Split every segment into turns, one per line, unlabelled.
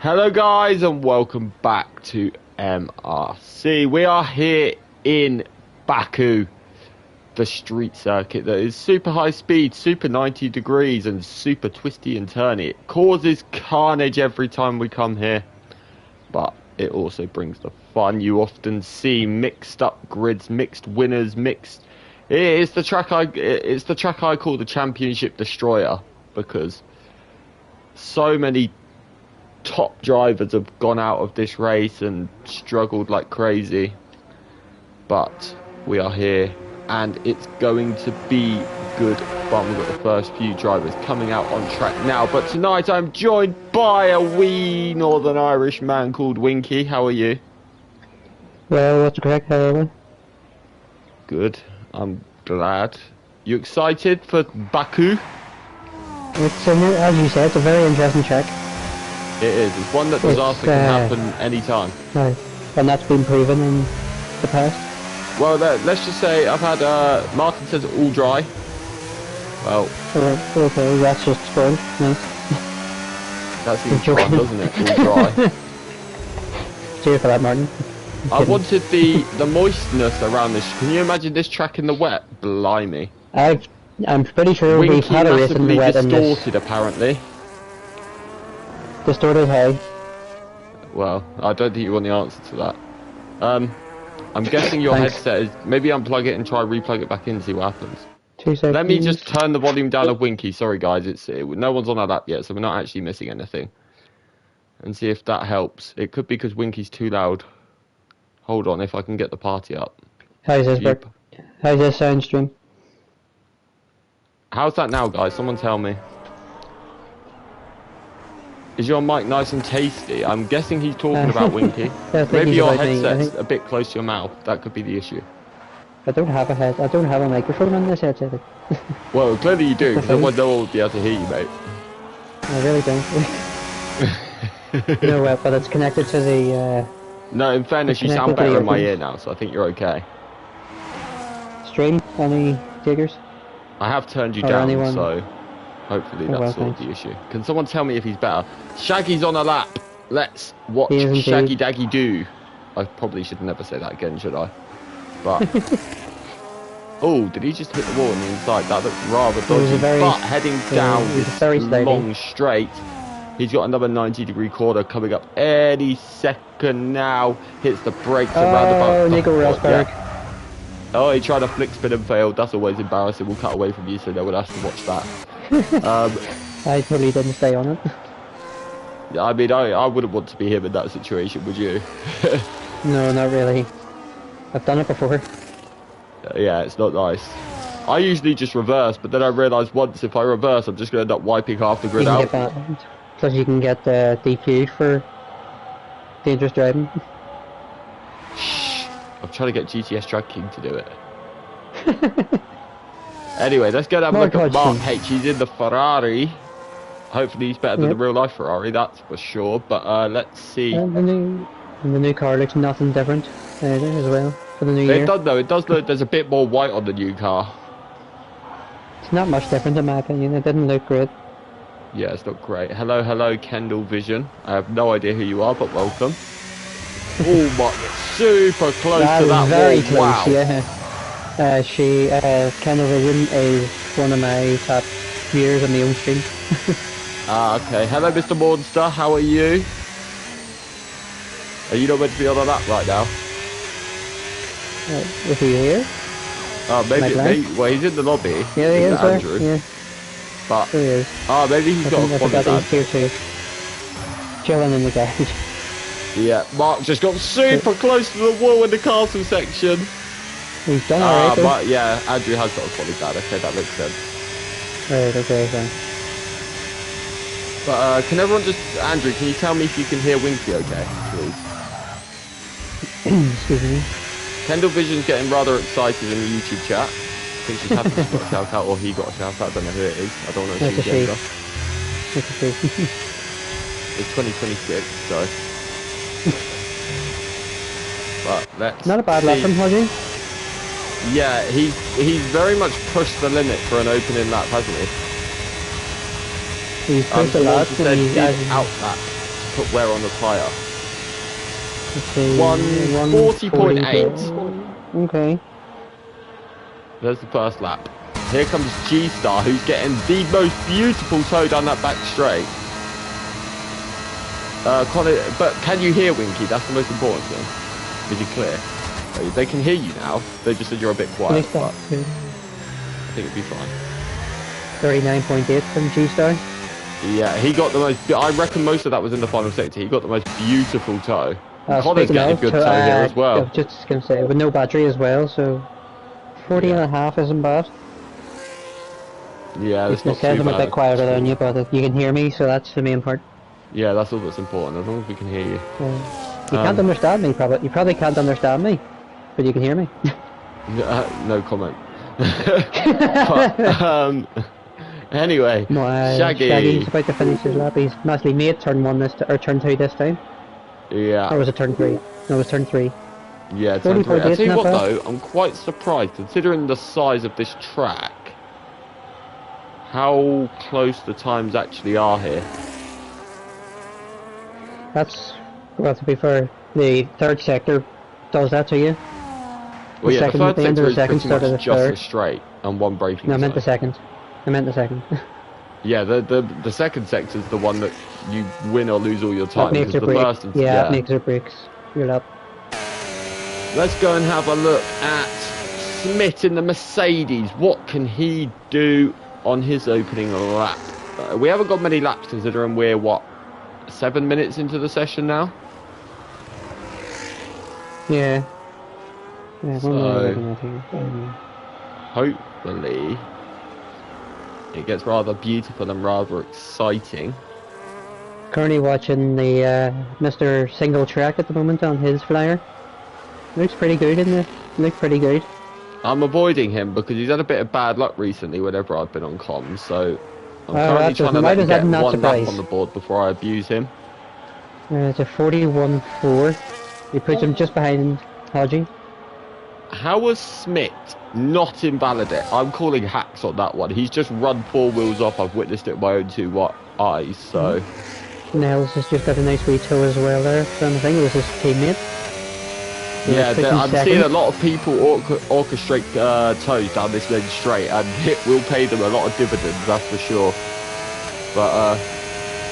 Hello guys and welcome back to MRC. We are here in Baku, the street circuit that is super high speed, super 90 degrees and super twisty and turny. It causes carnage every time we come here, but it also brings the fun. You often see mixed up grids, mixed winners, mixed... It's the track I call the Championship Destroyer, because so many top drivers have gone out of this race and struggled like crazy, but we are here and it's going to be good fun. We've got the first few drivers coming out on track now, but tonight I'm joined by a wee Northern Irish man called Winky. How are you?
Well, what's correct, however?
Good, I'm glad. You excited for Baku?
It's, as you said, it's a very interesting track.
It is. It's one that disaster can happen anytime.
Right. And that's been proven in the past.
Well, let's just say I've had, Martin says all dry. Well.
Okay, that's just fun. Nice.
That seems fun, doesn't it? All dry.
Cheers for that, Martin.
I wanted the moistness around this. Can you imagine this track in the wet? Blimey.
I'm pretty sure we've had a race in the wet in this.
Distorted, apparently.
Distorted how?
Well, I don't think you want the answer to that. I'm guessing your headset is... Maybe unplug it and try replug it back in and see what happens.
2 seconds.
Let me just turn the volume down of Winky. Sorry guys, no one's on our lap yet, so we're not actually missing anything. And see if that helps. It could be because Winky's too loud. Hold on, if I can get the party up.
How's this, Bert? How's this sound stream?
How's that now, guys? Someone tell me. Is your mic nice and tasty? I'm guessing he's talking about Winky. Maybe your headset's a bit close to your mouth. That could be the issue.
I don't have a microphone on this headset.
Well, clearly you do, because otherwise no one would be able to hear you, mate.
I really don't. No, but it's connected to the...
No, in fairness, you sound better in my ear now, so I think you're okay.
Stream? Any takers?
I have turned you down, so hopefully that's solved the issue. Can someone tell me if he's better? Shaggy's on a lap. Let's watch Shaggy Daggy do. I probably should never say that again, should I? But... oh, did he just hit the wall on the inside? That looked rather dodgy. But heading down this long straight, he's got another 90-degree corner coming up any second now. Hits the brakes around about...
Nico Rosberg.
Oh, he tried a flick spin and failed. That's always embarrassing. We'll cut away from you so no one has to watch that.
I totally didn't stay on it.
I mean, I wouldn't want to be him in that situation, would you?
No, not really. I've done it before.
Yeah, it's not nice. I usually just reverse, but then I realised once if I reverse, I'm just going to end up wiping half the grid out.
Plus you can get DQ'd for dangerous driving.
I'm trying to get GTS Drag King to do it. Anyway, let's go and have a look at Mark H. He's in the Ferrari. Hopefully he's better than the real life Ferrari, that's for sure. But let's see.
The new car looks nothing different as well for the new year.
It does though, it does look, there's a bit more white on the new car.
It's not much different in my opinion, it didn't look great.
Yeah, it's not great. Hello, Kendall Vision. I have no idea who you are, but welcome. Oh my, super close to that
very
wall.
Close,
wow.
Yeah. Kendall Vision is one of my top viewers on the home stream.
Okay. Hello, Mr. Monster. How are you? Are you not meant to be on a lap right now?
Is he here?
Oh, maybe, well, he's in the lobby.
Yeah, he is,
Andrew.
Yeah.
But,
he is.
Oh, maybe he's got a quality.
He's here too. Chilling in the garage.
Yeah, Mark just got super close to the wall in the castle section.
He's done alright though.
Yeah, Andrew has got a quality dad. Okay, that makes sense.
Right, okay, then.
But, can everyone just... Andrew, can you tell me if you can hear Winky okay, please?
Excuse me.
Kendall Vision's getting rather excited in the YouTube chat. I think she's happy she's got a shout out, or he got a shout out. I don't know who it is. I don't know if she's gender. It's 2026, so... But let's
not a bad lap from Hodgie.
Yeah, he's very much pushed the limit for an opening lap, hasn't he?
He's pushed a lot.
Out lap put wear on the tyre.
Let's see.
140.8.
Okay.
There's the first lap. Here comes G-Star, who's getting the most beautiful toe down that back straight. Connor, but can you hear Winky? That's the most important thing. Is he clear? They can hear you now. They just said you're a bit quiet. But I think it'll be fine.
39.8 from G-Star.
Yeah, he got the most. I reckon most of that was in the final sector. He got the most beautiful toe. Connor's getting a good toe here as well.
I was just going to say, with no battery as well, so 40 and a half isn't bad.
Yeah, that's not too bad.
I'm a bit quieter than you, but you can hear me, so that's the main part.
Yeah, that's all that's important, as long as we can hear you.
You can't understand me, probably. You probably can't understand me, but you can hear me.
No comment. But, anyway,
Shaggy's about to finish his lap. He's nicely made turn 1 or turn 2 this time.
Yeah.
Or was it turn 3? No, it was turn 3.
Yeah, turn 3. I'll tell you what though, I'm quite surprised, considering the size of this track, how close the times actually are here.
That's, well, to be fair, the third sector does that to you.
Well, yeah, the third sector is pretty much just a straight and one braking zone.
No, I meant the second.
Yeah, the second sector is the one that you win or lose all your time.
That makes or breaks. Yeah, it makes or breaks your lap.
Let's go and have a look at Smith in the Mercedes. What can he do on his opening lap? We haven't got many laps considering we're, what, 7 minutes into the session now?
Yeah.
So, hopefully it gets rather beautiful and rather exciting.
Currently watching the Mr. Single Track at the moment on his flyer. Looks pretty good, isn't it? Looks pretty good.
I'm avoiding him because he's had a bit of bad luck recently whenever I've been on comms, so I'm currently trying to let him get one lap on the board before I abuse him.
It's a 41.4. He puts him just behind Haji.
How was Smith not invalidate? I'm calling hacks on that one. He's just run 4 wheels off. I've witnessed it with my own 2 eyes, so...
Nels has just got a nice wee toe as well there. So I think it was his teammate.
Yeah, I'm seeing a lot of people orchestrate toes down this lane straight, and it will pay them a lot of dividends, that's for sure. But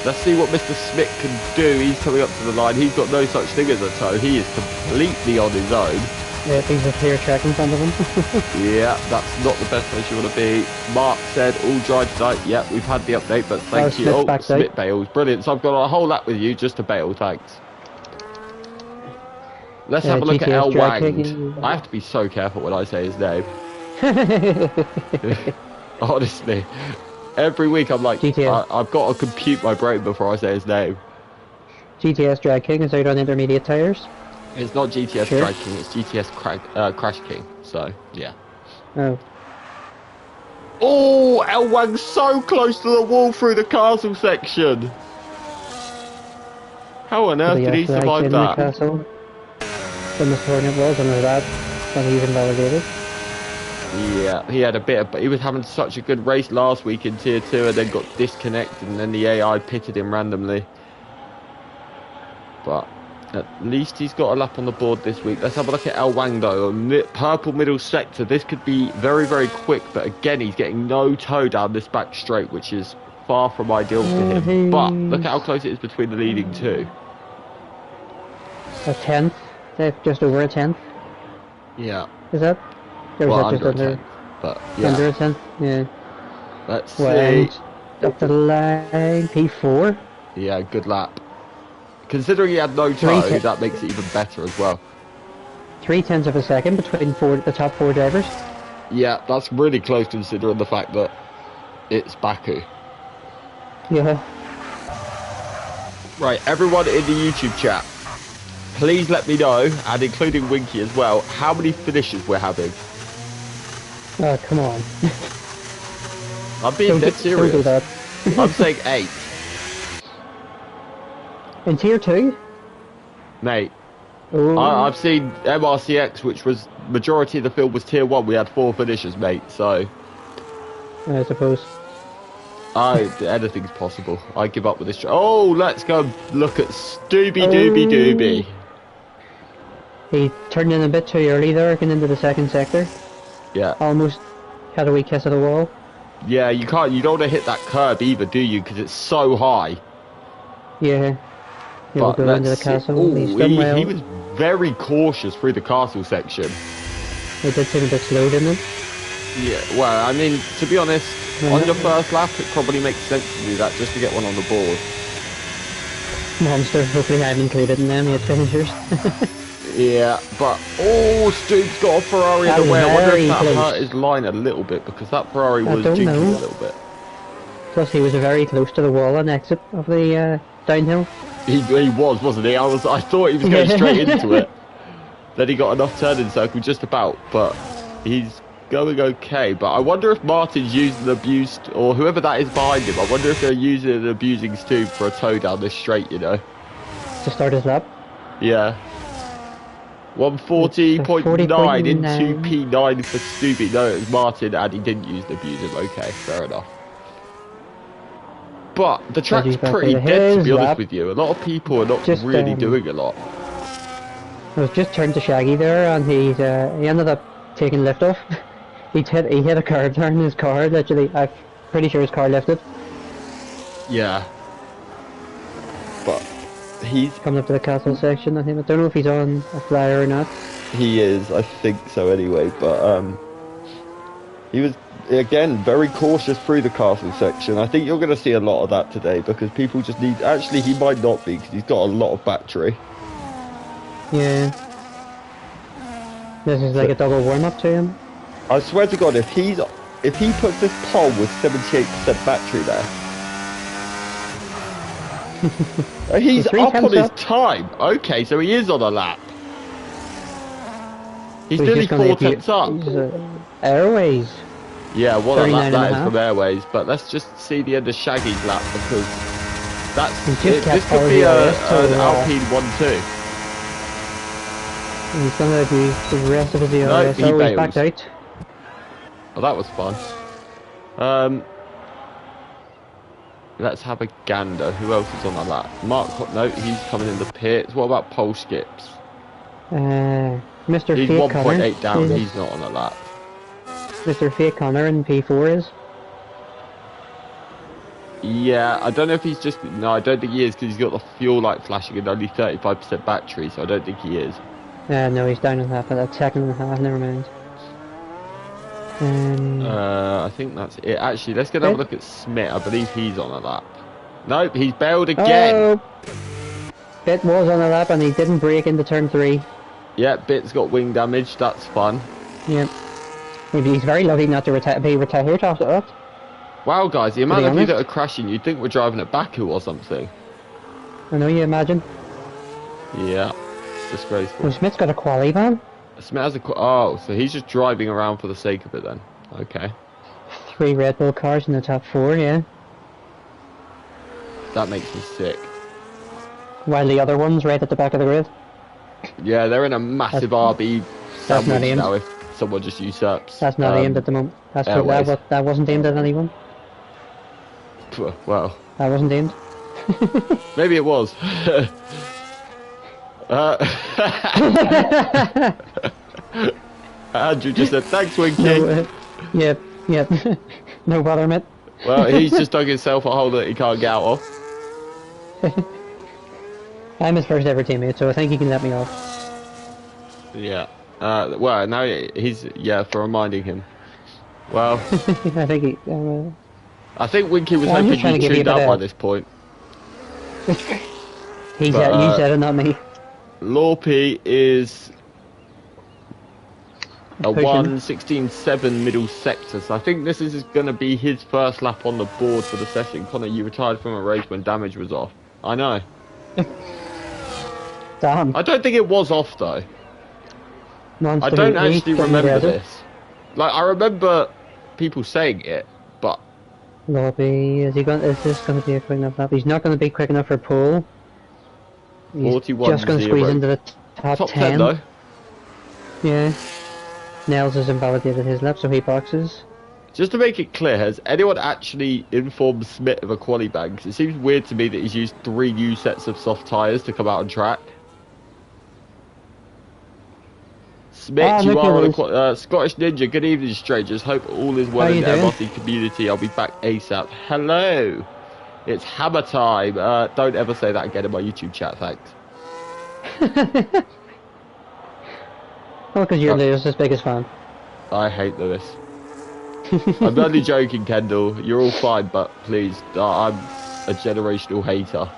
let's see what Mr. Smith can do. He's coming up to the line. He's got no such thing as a toe. He is completely on his own.
Yeah, things are clear track in front of him.
Yeah, that's not the best place you want to be. Mark said, all dry tonight. Yeah, we've had the update, but thank you. Oh, Smith bails. Brilliant. So I've got a whole lap with you just to bail. Thanks. Let's have a look at El Wang. I have to be so careful when I say his name. Honestly. Every week I'm like, I've got to compute my brain before I say his name.
GTS Drag King is out on intermediate tyres.
It's not GTS Drag King, it's GTS Crash King, so, yeah. Oh, El Wang's so close to the wall through the castle section. How on earth did he survive that?
When the Hornet was under that, when he was invalidated.
Yeah, he had a bit of, but he was having such a good race last week in Tier 2 and then got disconnected and then the AI pitted him randomly. But at least he's got a lap on the board this week. Let's have a look at El Wang though. Purple middle sector. This could be very, very quick, but again, he's getting no toe down this back straight, which is far from ideal for him. But look at how close it is between the leading 2.
A 10th? Just over a 10th?
Yeah.
Is that?
Well, under a 10th, but yeah.
Under a 10th? Yeah.
Let's see.
Up the line, P4?
Yeah, good lap. Considering he had no toe, that makes it even better as well.
0.3 of a second between the top 4 drivers.
Yeah, that's really close considering the fact that it's Baku.
Yeah.
Right, everyone in the YouTube chat, please let me know, and including Winky as well, how many finishes we're having.
Oh, come on.
I'm being dead serious.
Don't do that.
I'm saying 8.
In Tier 2?
Mate, I've seen MRCX, which was majority of the field was Tier 1. We had 4 finishes, mate, so...
I suppose.
Anything's possible. I give up with this. Oh, let's go look at Stooby Dooby Dooby.
He turned in a bit too early there, getting into the second sector.
Yeah.
Almost had a wee kiss of the wall.
Yeah, you don't want to hit that curb either, do you? Because it's so high.
Yeah. He'll go into the castle.
Oh,
he
was very cautious through the castle section.
He did seem a bit slow, didn't he?
Yeah, well, I mean, to be honest, on your first lap, it probably makes sense to do that just to get one on the board.
Monster, hopefully I'm included in them, he had finishers.
Yeah, but, oh, Stu's got a Ferrari in the way. I wonder if that hurt his line a little bit, because that Ferrari was jinking a little bit.
Plus, he was very close to the wall on exit of the downhill.
He was, wasn't he? I thought he was going straight into it. Then he got enough turning circle just about, but he's going okay. But I wonder if Martin's using and abused, or whoever that is behind him, I wonder if they're using and abusing Stu for a tow down this straight, you know?
To start his lap?
Yeah. 140.9 into P9 for Stubby. No, it was Martin and he didn't use the abuser. Okay, fair enough. But the track's pretty dead, to be honest with you. A lot of people are not really doing a lot.
I was just turned to Shaggy there, and he ended up taking lift off. he hit a curb turn in his car. Literally, I'm pretty sure his car lifted.
Yeah. But he's
coming up to the castle section. I don't know if he's on a flyer or not.
He is, I think so anyway. But he was again very cautious through the castle section. I think you're going to see a lot of that today because people just need. Actually, he might not be because he's got a lot of battery. Yeah.
This is like a double warm-up to him.
I swear to God, if he puts this pole with 78% battery there, he's up on his time. Okay, so he is on a lap. He's nearly 4 tenths up.
Airways.
Yeah, what a lap that is from Airways. But let's just see the end of Shaggy's lap because this could be an Alpine 1-2.
He's going to do the rest of his ERS.
No, he
he's backed out.
Oh, that was fun. Let's have a gander. Who else is on the lap? Mark, no, he's coming in the pits. What about pole skips?
Mr.
He's
Fate
1.8 down. He's not on a lap.
Mr. Fate Connor in P4 is.
Yeah, I don't know if he's just. No, I don't think he is because he's got the fuel light flashing and only 35% battery, so I don't think he is.
No, he's down in half. That's second and a half. Never mind.
I think that's it. Actually, let's go and have a look at Smith. I believe he's on a lap. Nope, he's bailed again.
Oh, Bit was on a lap and he didn't brake into turn 3.
Yeah, Bit's got wing damage. That's fun.
Yep. Maybe he's very lucky not to be retired after that.
Wow, guys, the amount of you that are crashing, you'd think we're driving at Baku or something.
I know, you imagine.
Yeah, disgraceful.
Well, Smith's got a quali van.
Smith has a oh, so he's just driving around for the sake of it then. Okay.
3 Red Bull cars in the top 4, yeah.
That makes me sick.
While the other one's right at the back of the grid.
Yeah, they're in a massive RB sandwich now if someone just usurps.
That's not aimed at the moment. That wasn't aimed at anyone.
Well.
That wasn't aimed.
Maybe it was. Andrew just said, thanks, Winky.
No, yep. No bother, mate.
Well, he's just dug himself a hole that he can't get out of.
I'm his first ever teammate, so I think he can let me off.
Yeah. Well, now he's, for reminding him. Well.
I think he...
I think Winky was hoping you tuned out by this point.
You said it, not me.
Lorpy is a 1:16.7 middle sector, so I think this is going to be his first lap on the board for the session. Connor, you retired from a race when damage was off. I know.
Damn.
I don't think it was off though. I don't actually remember this. Like, I remember people saying it, but...
Lorpy, is this going to be a quick enough lap? He's not going to be quick enough for pole. He's just going to squeeze into the top 10
though.
Yeah. Nels has invalidated his lap, so he boxes.
Just to make it clear, has anyone actually informed Smith of a quali ban? 'Cause it seems weird to me that he's used 3 new sets of soft tyres to come out on track. Smith, you are on a Scottish Ninja. Good evening, strangers. Hope all is well in the MRC community. I'll be back ASAP. Hello, it's hammer time. Don't ever say that again in my YouTube chat, thanks.
Well, because you're Lewis's biggest fan.
I hate Lewis. I'm only joking, Kendall. You're all fine, but please, I'm a generational hater.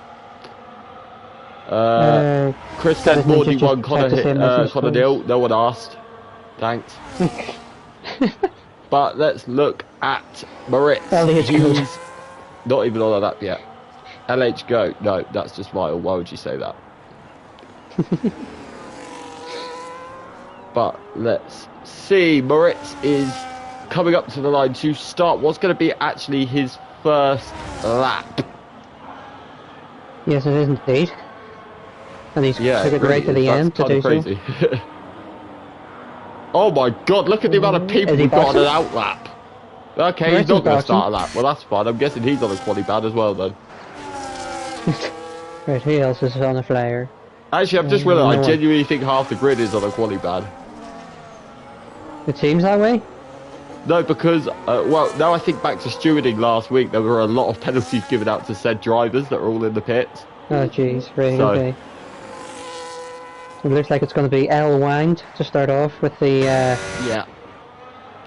Chris said morning one, Connor nil. No one asked. Thanks. But let's look at Moritz. He's not even on that yet. LH go. No, that's just vital. Why would you say that? But let's see. Moritz is coming up to the line to start what's going to be actually his first lap.
Yes, it is indeed. And he's took it right to the end to do crazy. So.
Oh my god, look at the amount of people we've got on an out lap. Okay, he's not going to start a lap. Well, that's fine. I'm guessing he's on a quali ban as well then.
Right, who else is on a flyer?
Actually, I've just realised I genuinely think half the grid is on a quali ban.
It seems that way?
No, because, well, now I think back to stewarding last week, there were a lot of penalties given out to said drivers that are all in the pits.
Oh, jeez, right, so, okay. It looks like it's going to be L Wanged to start off with the,
yeah.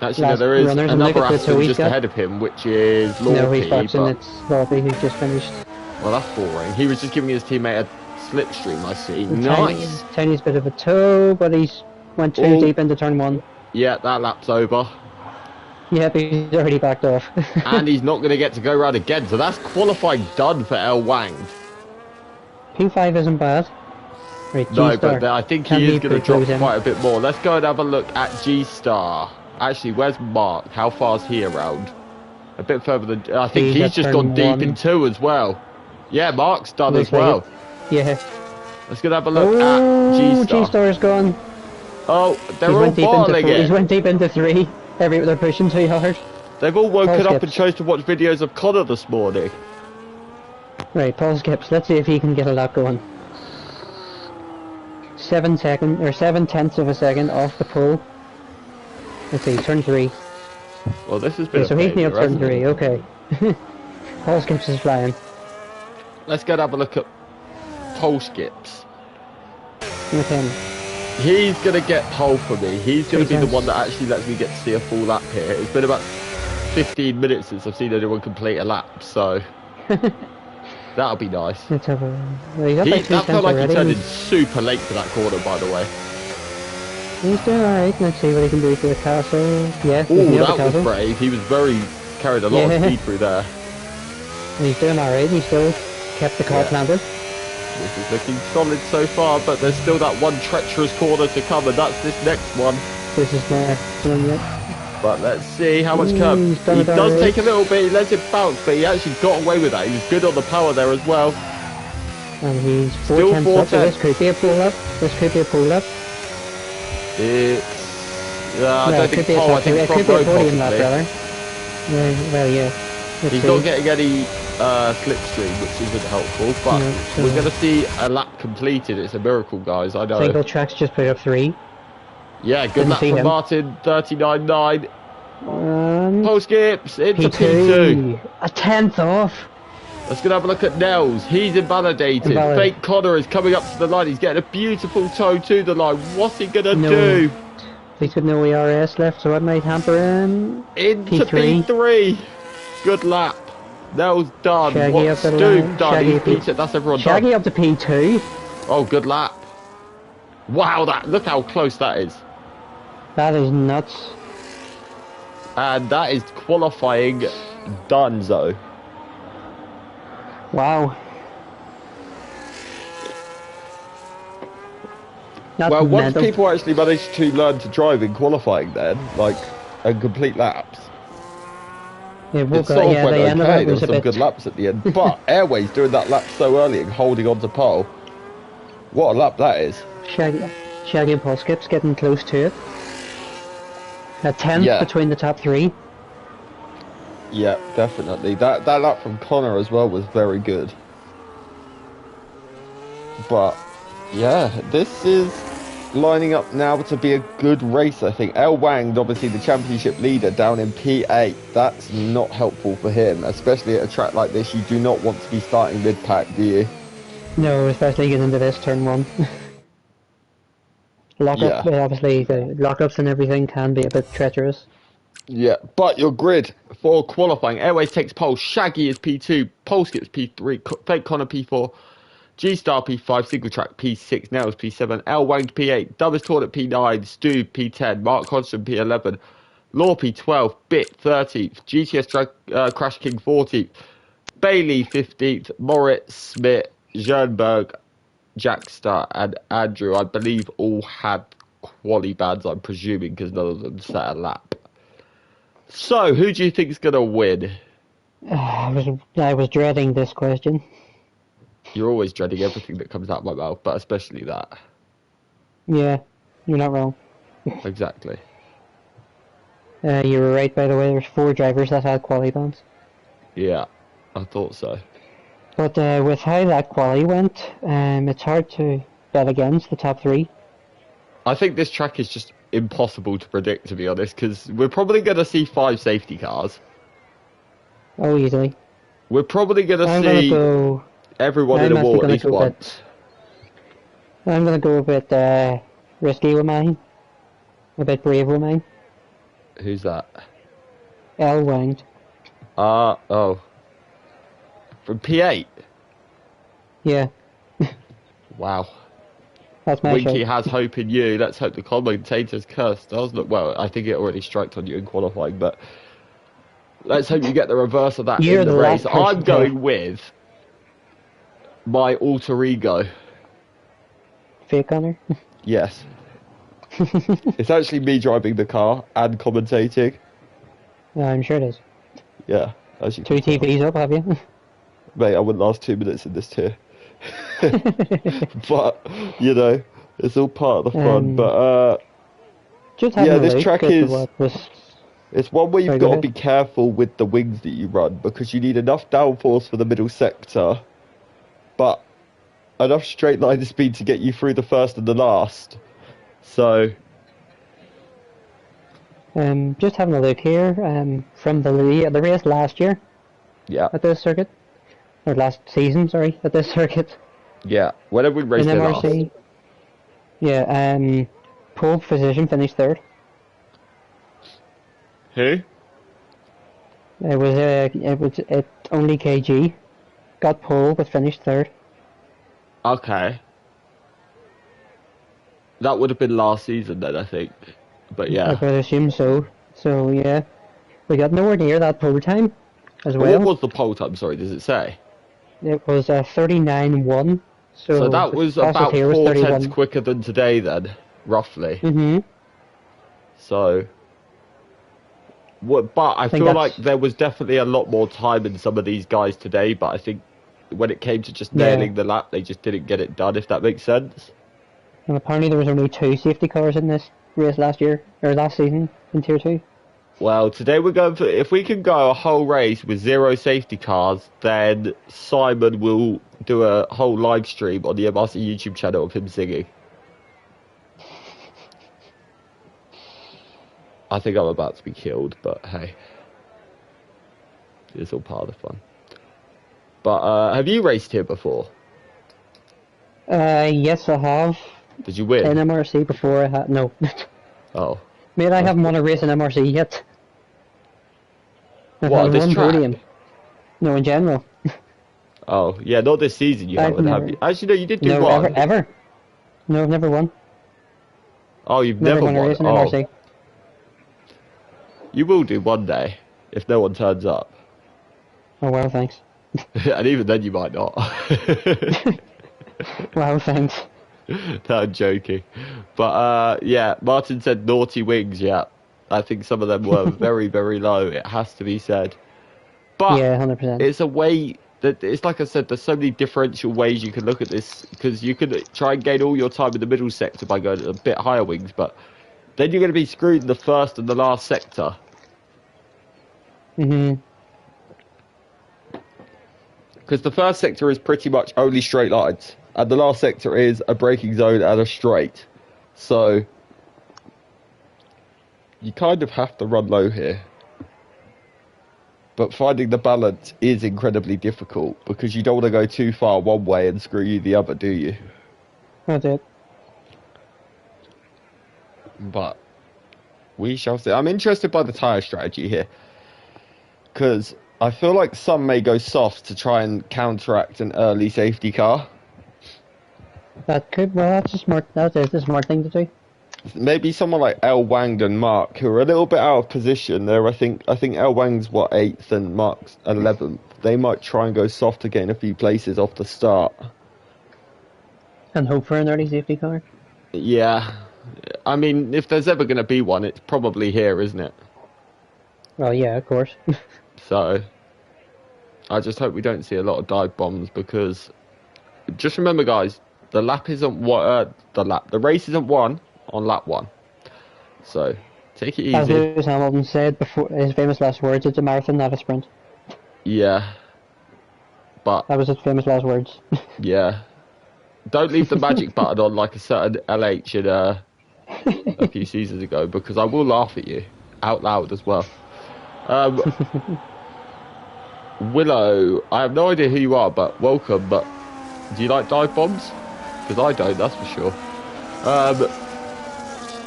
Actually, no, there is another Aston just ahead of him, which is Lorpy.
No, he's boxing, it's Lorpy who's just finished.
Well, that's boring. He was just giving his teammate a slipstream, I see. Nice!
Tiny's bit of a toe, but he's went too deep into turn 1.
Yeah, that lap's over.
Yeah, but he's already backed off.
And he's not going to get to go round again, so that's qualifying done for L Wanged.
P5 isn't bad. Right,
no, but I think he is going to drop quite a bit more. Let's go and have a look at G-Star. Actually, where's Mark? How far is he around? A bit further than... I think he's just gone deep in 2 as well. Yeah, Mark's done as well.
Yeah.
Let's go and have a look at G-Star.
G-Star's gone.
Oh, they're all battling it.
He's went deep into 3. They're pushing too hard.
They've all woken up and chose to watch videos of Connor this morning.
Right, Paul skips. Let's see if he can get a lap going. 7 tenths of a second off the pole. Let's see, turn 3.
Well, this has been
so he's near turn 3, okay. Paul skips is flying.
Let's go and have a look at Paul skips.
With him.
He's going to get pole for me. He's going to be the one that actually lets me get to see a full lap here. It's been about 15 minutes since I've seen anyone complete a lap, so that'll be nice.
Let's have a... Well,
that felt like he turned in super late to that corner, by the way.
He's doing alright. Let's see what he can do for the castle. Yeah,
oh, that was brave. He was carried a lot of speed through there.
He's doing alright. He still kept the car planted.
This is looking solid so far, but there's still that one treacherous corner to come, and that's this next one.
This is the next one, yeah.
But let's see how much curb. He does take a little bit, he lets it bounce, but he actually got away with that. He was good on the power there as well.
And he's 4 tenths up, so this could be a pull-up. This could be a pull-up.
It's... I don't think pole, I think front row possibly.
Well, yeah.
He's not getting any slipstream, which isn't helpful, but we're going to see a lap completed. It's a miracle, guys, I know.
Single tracks just put up 3.
Yeah, good lap from Martin, 39.9. Pole skips into P2.
A tenth off.
Let's go have a look at Nels. He's invalidated. Fake Connor is coming up to the line. He's getting a beautiful toe to the line. What's he going to do?
He's got no ERS left, so it might hamper him.
Into P3. Good lap. Nels done.
Shaggy
Stu done. He's P2. That's everyone done.
Shaggy up to P2.
Oh, good lap. Wow, look how close that is.
That is nuts.
And that is qualifying donezo.
Wow. That's
well, once people actually manage to learn to drive in qualifying then, like, and complete laps, it sort of went okay, there were some good laps at the end, but Airways doing that lap so early and holding on to pole, what a lap that is.
Shaggy and Paul Skips getting close to it. A tenth between the top 3.
Yeah, definitely. That lap from Connor as well was very good. But yeah, this is lining up now to be a good race, I think. El Wang, obviously the championship leader, down in P8. That's not helpful for him, especially at a track like this. You do not want to be starting mid-pack, do you?
No, especially getting into this turn one. Lockup,
Yeah.
obviously the lockups and everything can be a bit treacherous.
Yeah, but your grid for qualifying. Airways takes pole. Shaggy is P2. Pole skips P3. Fake Connor P4. G-Star P5. Single track P6. Nails P7. L Wang P8. Dubbers Toilet P9. Stu P10. Mark Hodgson P11. Law P12. Bit 13th. Crash King 14th. Bailey 15th. Moritz, Smith, Jernberg, Jackstar, and Andrew, I believe, all had quali bands, I'm presuming, because none of them set a lap. So, who do you think is going to win?
I was dreading this question.
You're always dreading everything that comes out of my mouth, but especially that.
Yeah, you're not wrong.
Exactly.
You were right, by the way. There's 4 drivers that had quali bands.
Yeah, I thought so.
But with how that quali went, it's hard to bet against the top 3.
I think this track is just impossible to predict, to be honest, because we're probably going to see 5 safety cars.
Oh, easily.
We're probably going to see everyone in a wall at least once.
I'm going to go a bit risky with mine. A bit brave with mine.
Who's that?
L Wang.
Oh. From P8?
Yeah.
Wow.
That's my
Winky
show.
has hope in you. Let's hope the commentator's curse does look well. I think it already striked on you in qualifying, but let's hope you get the reverse of that in the race. I'm going with my alter ego.
Fake Connor?
Yes. It's actually me driving the car and commentating.
Yeah, I'm sure it is.
Yeah. As you
2 TVs up, have you?
Mate, I wouldn't last 2 minutes in this tier. But, you know, it's all part of the fun. But,
just
yeah, this track is...
Was...
It's one where you've got to be careful with the wings that you run, because you need enough downforce for the middle sector, but enough straight line speed to get you through the first and the last. So...
just having a look here, from the race last year.
Yeah.
At this circuit. Or last season, sorry, at this circuit.
Yeah, whenever we raced
in
MRC.
Last. Yeah, pole position finished 3rd.
Who?
It was only KG. Got pole but finished 3rd.
Okay. That would have been last season then, I think. But yeah.
I would assume so. So yeah. We got nowhere near that pole time as well.
What was the pole time, sorry, does it say?
It was 39.1.
So that was about 4 tenths quicker than today then, roughly. So, but I feel like there was definitely a lot more time in some of these guys today, but I think when it came to just nailing the lap, they just didn't get it done, if that makes sense.
And apparently there was only 2 safety cars in this race last season in Tier 2.
Well, today we're going for, if we can go a whole race with 0 safety cars, then Simon will do a whole live stream on the MRC YouTube channel of him singing. I think I'm about to be killed, but hey. It's all part of the fun. But, have you raced here before?
Yes, I have.
Did you win?
In MRC before I had... No.
Oh.
Mate, I haven't won a race in MRC yet.
What, this track? Podium.
No, in general.
Oh, yeah, not this season you haven't, have you? Actually, no, you did do one.
Ever. No, I've never won.
Oh, you've never won
a race in MRC.
You will do one day, if no one turns up.
Oh, well, thanks.
And even then you might not.
Well, thanks.
No, I'm joking. But, yeah, Martin said naughty wings, yeah. I think some of them were very, very low, it has to be said. But
yeah, 100%.
It's a way that, it's like I said, there's so many differential ways you can look at this, because you can try and gain all your time in the middle sector by going a bit higher wings, but then you're going to be screwed in the first and the last sector. Because the first sector is pretty much only straight lines. And the last sector is a braking zone and a straight. So you kind of have to run low here. But finding the balance is incredibly difficult because you don't want to go too far one way and screw you the other, do you?
That's it.
But we shall see. I'm interested by the tyre strategy here. Because I feel like some may go soft to try and counteract an early safety car.
That could, well, that is a smart thing to do.
Maybe someone like El Wang and Mark, who are a little bit out of position there. I think El Wang's 8th and Mark's 11th. They might try and go soft to gain a few places off the start.
And hope for an early safety car.
Yeah. I mean, if there's ever going to be one, it's probably here, isn't it?
Well, yeah, of course.
So, I just hope we don't see a lot of dive bombs because, just remember, guys, the race isn't won on lap 1. So, take it easy.
As Lewis Hamilton said before, his famous last words, it's a marathon, not a sprint.
Yeah. But
that was his famous last words.
Yeah. Don't leave the magic button on like a certain LH in a few seasons ago because I will laugh at you out loud as well. Willow, I have no idea who you are, but welcome. But do you like dive bombs? Because I don't, that's for sure.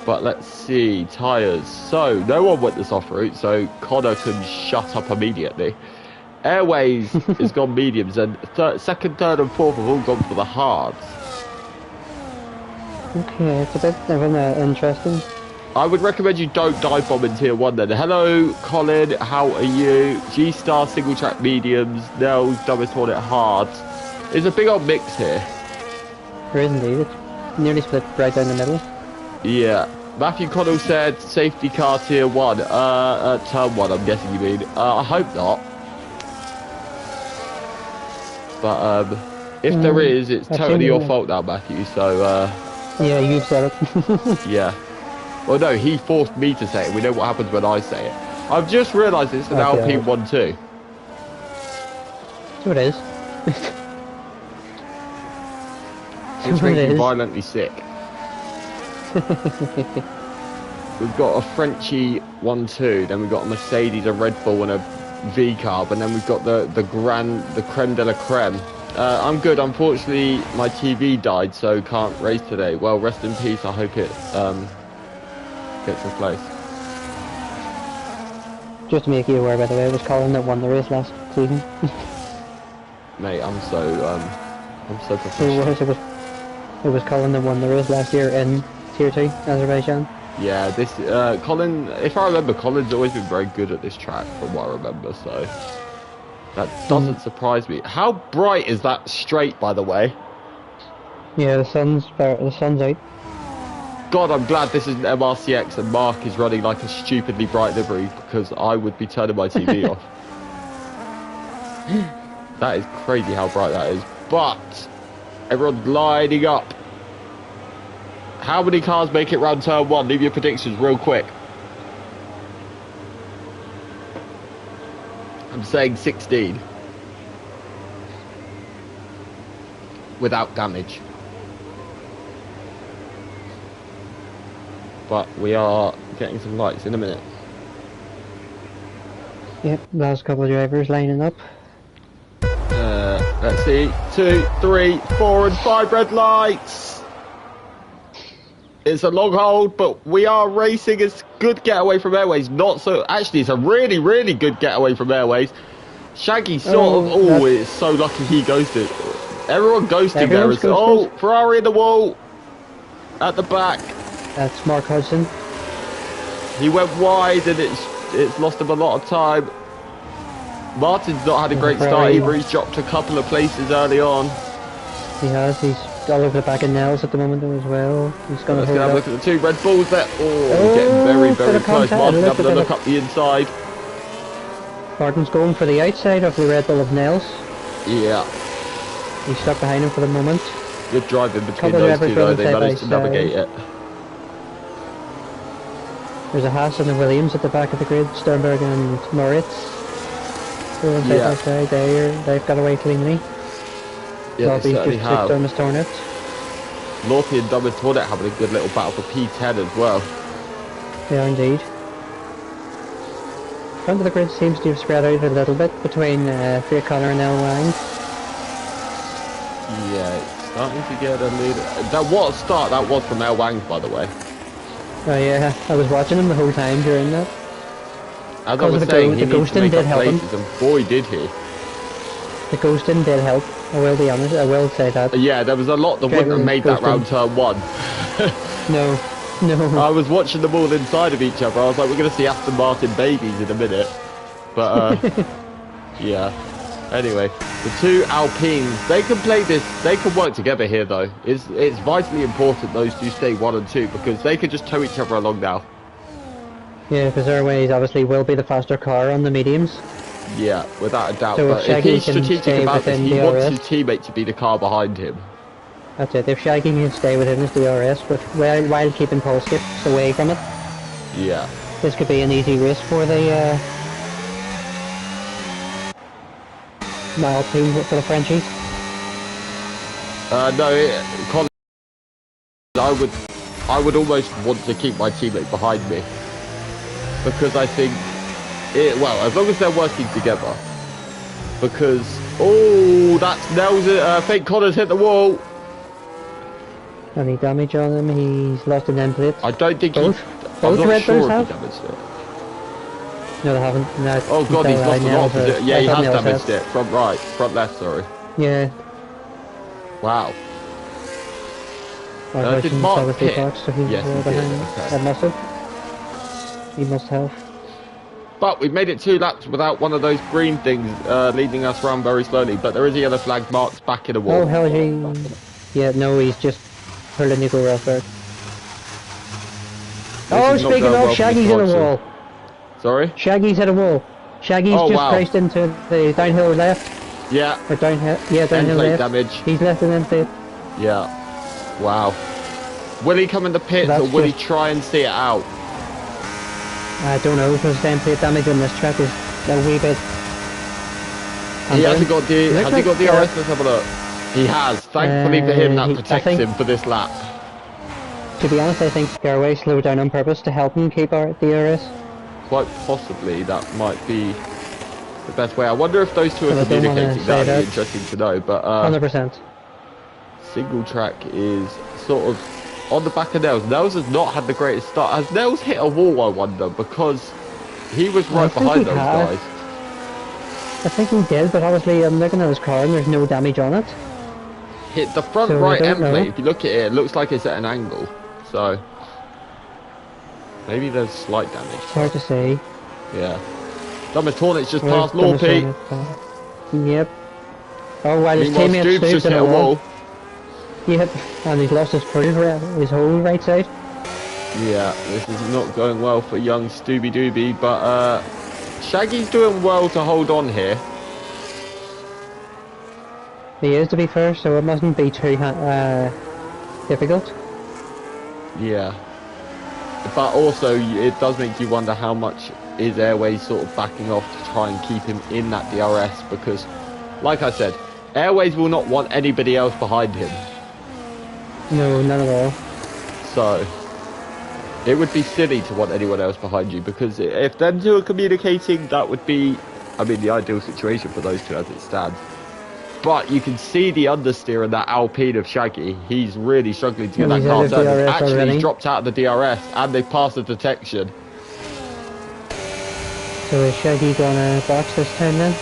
But let's see, tyres. So no one went this off route, so Connor can shut up immediately. Airways has gone mediums, and second, third, and fourth have all gone for the hards.
Okay, it's a bit interesting.
I would recommend you don't dive bomb in tier 1 then. Hello, Colin, how are you? G-Star single track mediums, Nels, Dumbest Hornet hards. There's a big old mix here.
There is indeed. It's nearly split right down the middle.
Yeah. Matthew Connell said safety car tier 1. Turn 1, I'm guessing you mean. I hope not. But if there is, it's totally your fault now, Matthew. So
yeah, you said it.
Yeah. Well, no, he forced me to say it. We know what happens when I say it. I've just realised it's an LP1 too.
So it is.
Which makes me violently sick. We've got a Frenchie 1-2, then we've got a Mercedes, a Red Bull, and a V-Carb, and then we've got the creme de la creme. I'm good. Unfortunately, my TV died, so can't race today. Well, rest in peace. I hope it gets replaced.
Just to make you aware, by the way, it was Colin that won the race last season.
Mate, I'm so professional.
It was Colin that won the race last year in Tier 2, Azerbaijan.
Yeah, this Colin, if I remember, Colin's always been very good at this track from what I remember, so that doesn't surprise me. How bright is that straight, by the way?
Yeah, the sun's out.
God, I'm glad this is an MRCX and Mark is running like a stupidly bright livery because I would be turning my TV off. That is crazy how bright that is. But everyone's lining up. How many cars make it round turn 1? Leave your predictions real quick. I'm saying 16. Without damage. But we are getting some lights in a minute.
Yep, last couple of drivers lining up.
Let's see. 2, 3, 4 and 5 red lights. It's a long hold, but we are racing. It's good getaway from Airways. Not so. Actually, it's a really, really good getaway from Airways. Shaggy sort of. It's so lucky he ghosted. Everyone ghosting there. Oh, Ferrari in the wall. At the back.
That's Mark Hudson.
He went wide and it's lost him a lot of time. Martin's not had a great start either. He's dropped a couple of places early on.
He has. He's all over the back of Nels at the moment as well. He's going to
have a look at the 2 Red Bulls there. Getting very, very close. Martin having a look up the inside.
Martin's going for the outside of the Red Bull of Nels.
Yeah.
He's stuck behind him for the moment.
Good driving between those two though. They managed to navigate it.
There's a Haas and a Williams at the back of the grid. Sternberg and Moritz. So inside
Yeah.
that side, they've got away cleanly.
Yeah, they
Lobby's
certainly
just took
have.
down his Tornet.
Lorty and Dumbest Hornet having a good little battle for P10 as well.
They are indeed. Front of the grid seems to have spread out a little bit between Free Connor and El Wang.
Yeah, it's starting to get a lead. That what a start that was from El Wang, by the way.
Oh yeah, I was watching him the whole time during that.
As I was saying, he
the
needs to
ghosting
make
did
up
help him.
places, and boy did he.
The ghosting did help, I will be honest, I will say that.
Yeah, there was a lot that wouldn't have made that round turn one.
No, no.
I was watching them all inside of each other. I was like, we're going to see Aston Martin babies in a minute. But, yeah. Anyway, the two Alpines, they can play this, they can work together here though. It's vitally important those two stay 1 and 2 because they can just tow each other along now.
Yeah, because Airways obviously will be the faster car on the mediums.
Yeah, without a doubt.
So
but if he's strategic about this, he wants his teammate to be the car behind him.
That's it, if Shaggy can stay within his DRS while keeping pole skips away from it.
Yeah.
This could be an easy race for the Alpine for the Frenchies.
No, Colin, I would almost want to keep my teammate behind me because I think well, as long as they're working together. Because that's nails it. I think Connor's hit the wall.
Any damage on him? He's lost an end plate.
I don't think
both
I'm not
Red
sure
Bulls
if
have.
he damaged it.
No, they haven't. No,
Oh god, he's lost an opposite. Yeah, he has damaged
it.
it. Front left, sorry.
Yeah.
Wow.
Or
did Mark pit?
So he's
Yes, he did.
behind.
Okay.
That must have. He must have.
But we've made it 2 laps without one of those green things leading us around very slowly. But there is a yellow flag. Mark's back in the wall.
Oh, hell, yeah, no, he's just pulling Nico Rosberg. Oh, speaking of, Shaggy's in a wall.
Sorry?
Shaggy's at a wall. Shaggy's just priced into the downhill left.
Yeah.
Or downhill, yeah, downhill left.
Damage.
He's left an end plate.
Yeah. Wow. Will he come in the pits or will he try and see it out?
I don't know, because end plate damage on this track is a wee bit.
He hasn't got the. Has he got DRS? Let's have a look. He has. Thankfully for him, that protects him for this lap.
To be honest, I think Garway slowed down on purpose to help him keep our DRS.
Quite possibly, that might be the best way. I wonder if those two are communicating. That would be interesting to know. But
100%.
Single track is sort of on the back of Nels. Nels has not had the greatest start. Has Nels hit a wall, I wonder, because he was right behind those guys.
I think he did, but obviously I'm looking at his car and there's no damage on it.
Hit the front right end plate. If you look at it, it looks like it's at an angle. So maybe there's slight damage.
It's hard to say.
Yeah. Dumbest Hornet's just past Lorpy.
Yep. Oh, while his teammate stooped in a wall. Yep, and he's lost his whole right side.
Yeah, this is not going well for young Stooby Dooby, but Shaggy's doing well to hold on here.
He is, to be fair, so it mustn't be too difficult.
Yeah. But also, it does make you wonder how much is Airways sort of backing off to try and keep him in that DRS, because, like I said, Airways will not want anybody else behind him.
No, none at all.
So, it would be silly to want anyone else behind you, because if them two are communicating, that would be, I mean, the ideal situation for those two as it stands. But you can see the understeer in that Alpine of Shaggy. He's really struggling to get that car done. Actually, he's dropped out of the DRS, and they've passed the detection.
So is Shaggy gonna box this time then?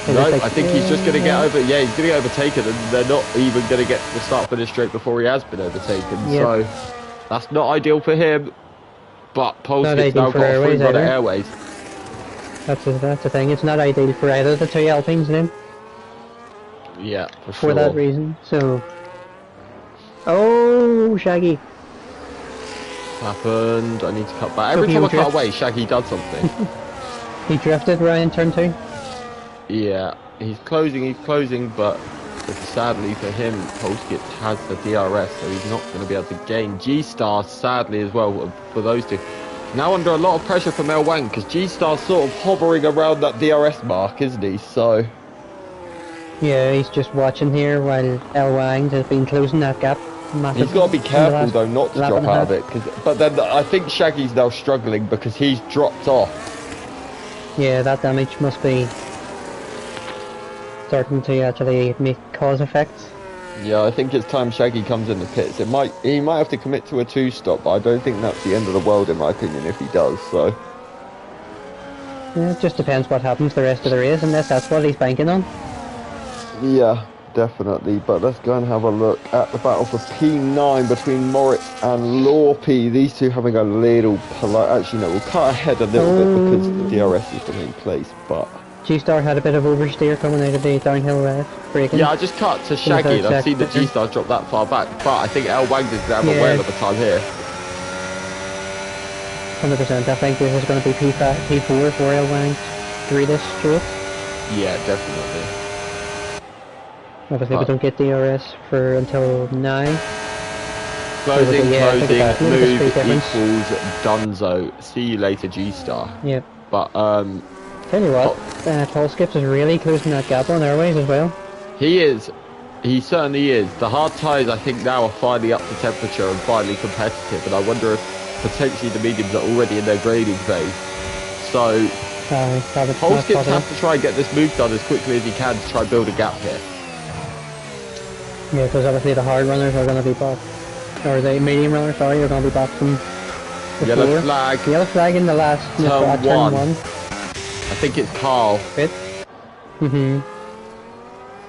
No, I think he's just going to get over. Yeah, he's going to get overtaken, and they're not even going to get the start finish straight before he has been overtaken. Yep. So that's not ideal for him. But Polsk's now got a free run at Airways.
That's the thing. It's not ideal for either the two Alpines then.
Yeah, for sure.
For that reason. So. Oh, Shaggy.
Happened. I need to cut back. Every time I cut away, Shaggy does something.
He drifted right in turn 2.
Yeah, he's closing, but sadly for him, Polskit has the DRS, so he's not going to be able to gain G-Star, sadly, as well, for those two. Now under a lot of pressure from El Wang, because G-Star's sort of hovering around that DRS mark, isn't he? So...
Yeah, he's just watching here while El Wang has been closing that gap.
He's got to be careful though not to drop out of it, but then I think Shaggy's now struggling because he's dropped off.
Yeah, that damage must be starting to actually make cause effects.
Yeah, I think it's time Shaggy comes in the pits. He might have to commit to a 2-stop, but I don't think that's the end of the world in my opinion if he does, so...
Yeah, it just depends what happens the rest of the race, unless that's what he's banking on.
Yeah, definitely, but let's go and have a look at the battle for P9 between Moritz and Lorpy. These two having a little polite... Actually, no, we'll cut ahead a little bit because the DRS is still in place, but...
G-Star had a bit of oversteer coming out of the downhill braking.
Yeah, I just cut to Shaggy and I've seen the G-Star drop that far back, but I think El Wang didn't have a whale of a time here.
100%, I think this is going to be P4 for El Wang to read this straight.
Yeah, definitely.
Obviously we don't get DRS for until 9.
Closing, move equals Dunzo. See you later, G-Star.
Yep.
But,
tell you what, Paul Skips is really closing that gap on Airways as well.
He is. He certainly is. The hard tyres, I think, now are finally up to temperature and finally competitive, and I wonder if potentially the mediums are already in their grading phase. So, Paul Skips has to try and get this move done as quickly as he can to try and build a gap here.
Yeah, because obviously the hard runners are going to be back, or the medium runners, sorry, are going to be back from before.
Yellow flag.
Yellow flag in the last
turn 1. I think it's Carl.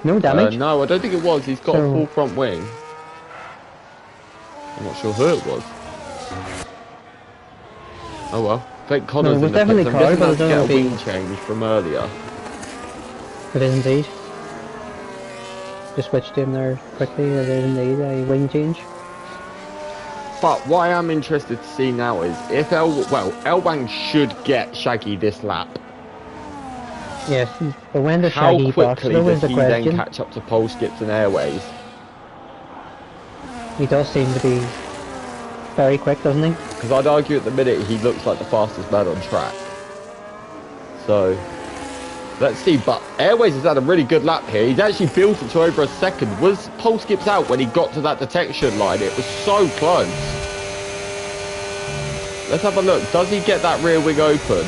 No damage?
No, I don't think it was. He's got a full front wing. I'm not sure who it was. Oh well. I think Connor's in the
definitely
pits.
Carl,
I'm
but
guessing that's to get a wing change from earlier.
It is indeed. Just switched in there quickly. It is indeed a wing change.
But what I am interested to see now is if El Wang should get Shaggy this lap.
Yes, but when the Shaggy box though is the question. How quickly does he then
catch up to Pole Skips and Airways?
He does seem to be very quick, doesn't he?
Because I'd argue at the minute he looks like the fastest man on track. So, let's see. But Airways has had a really good lap here. He's actually built it to over a second. Was Pole Skips out when he got to that detection line? It was so close. Let's have a look. Does he get that rear wing open?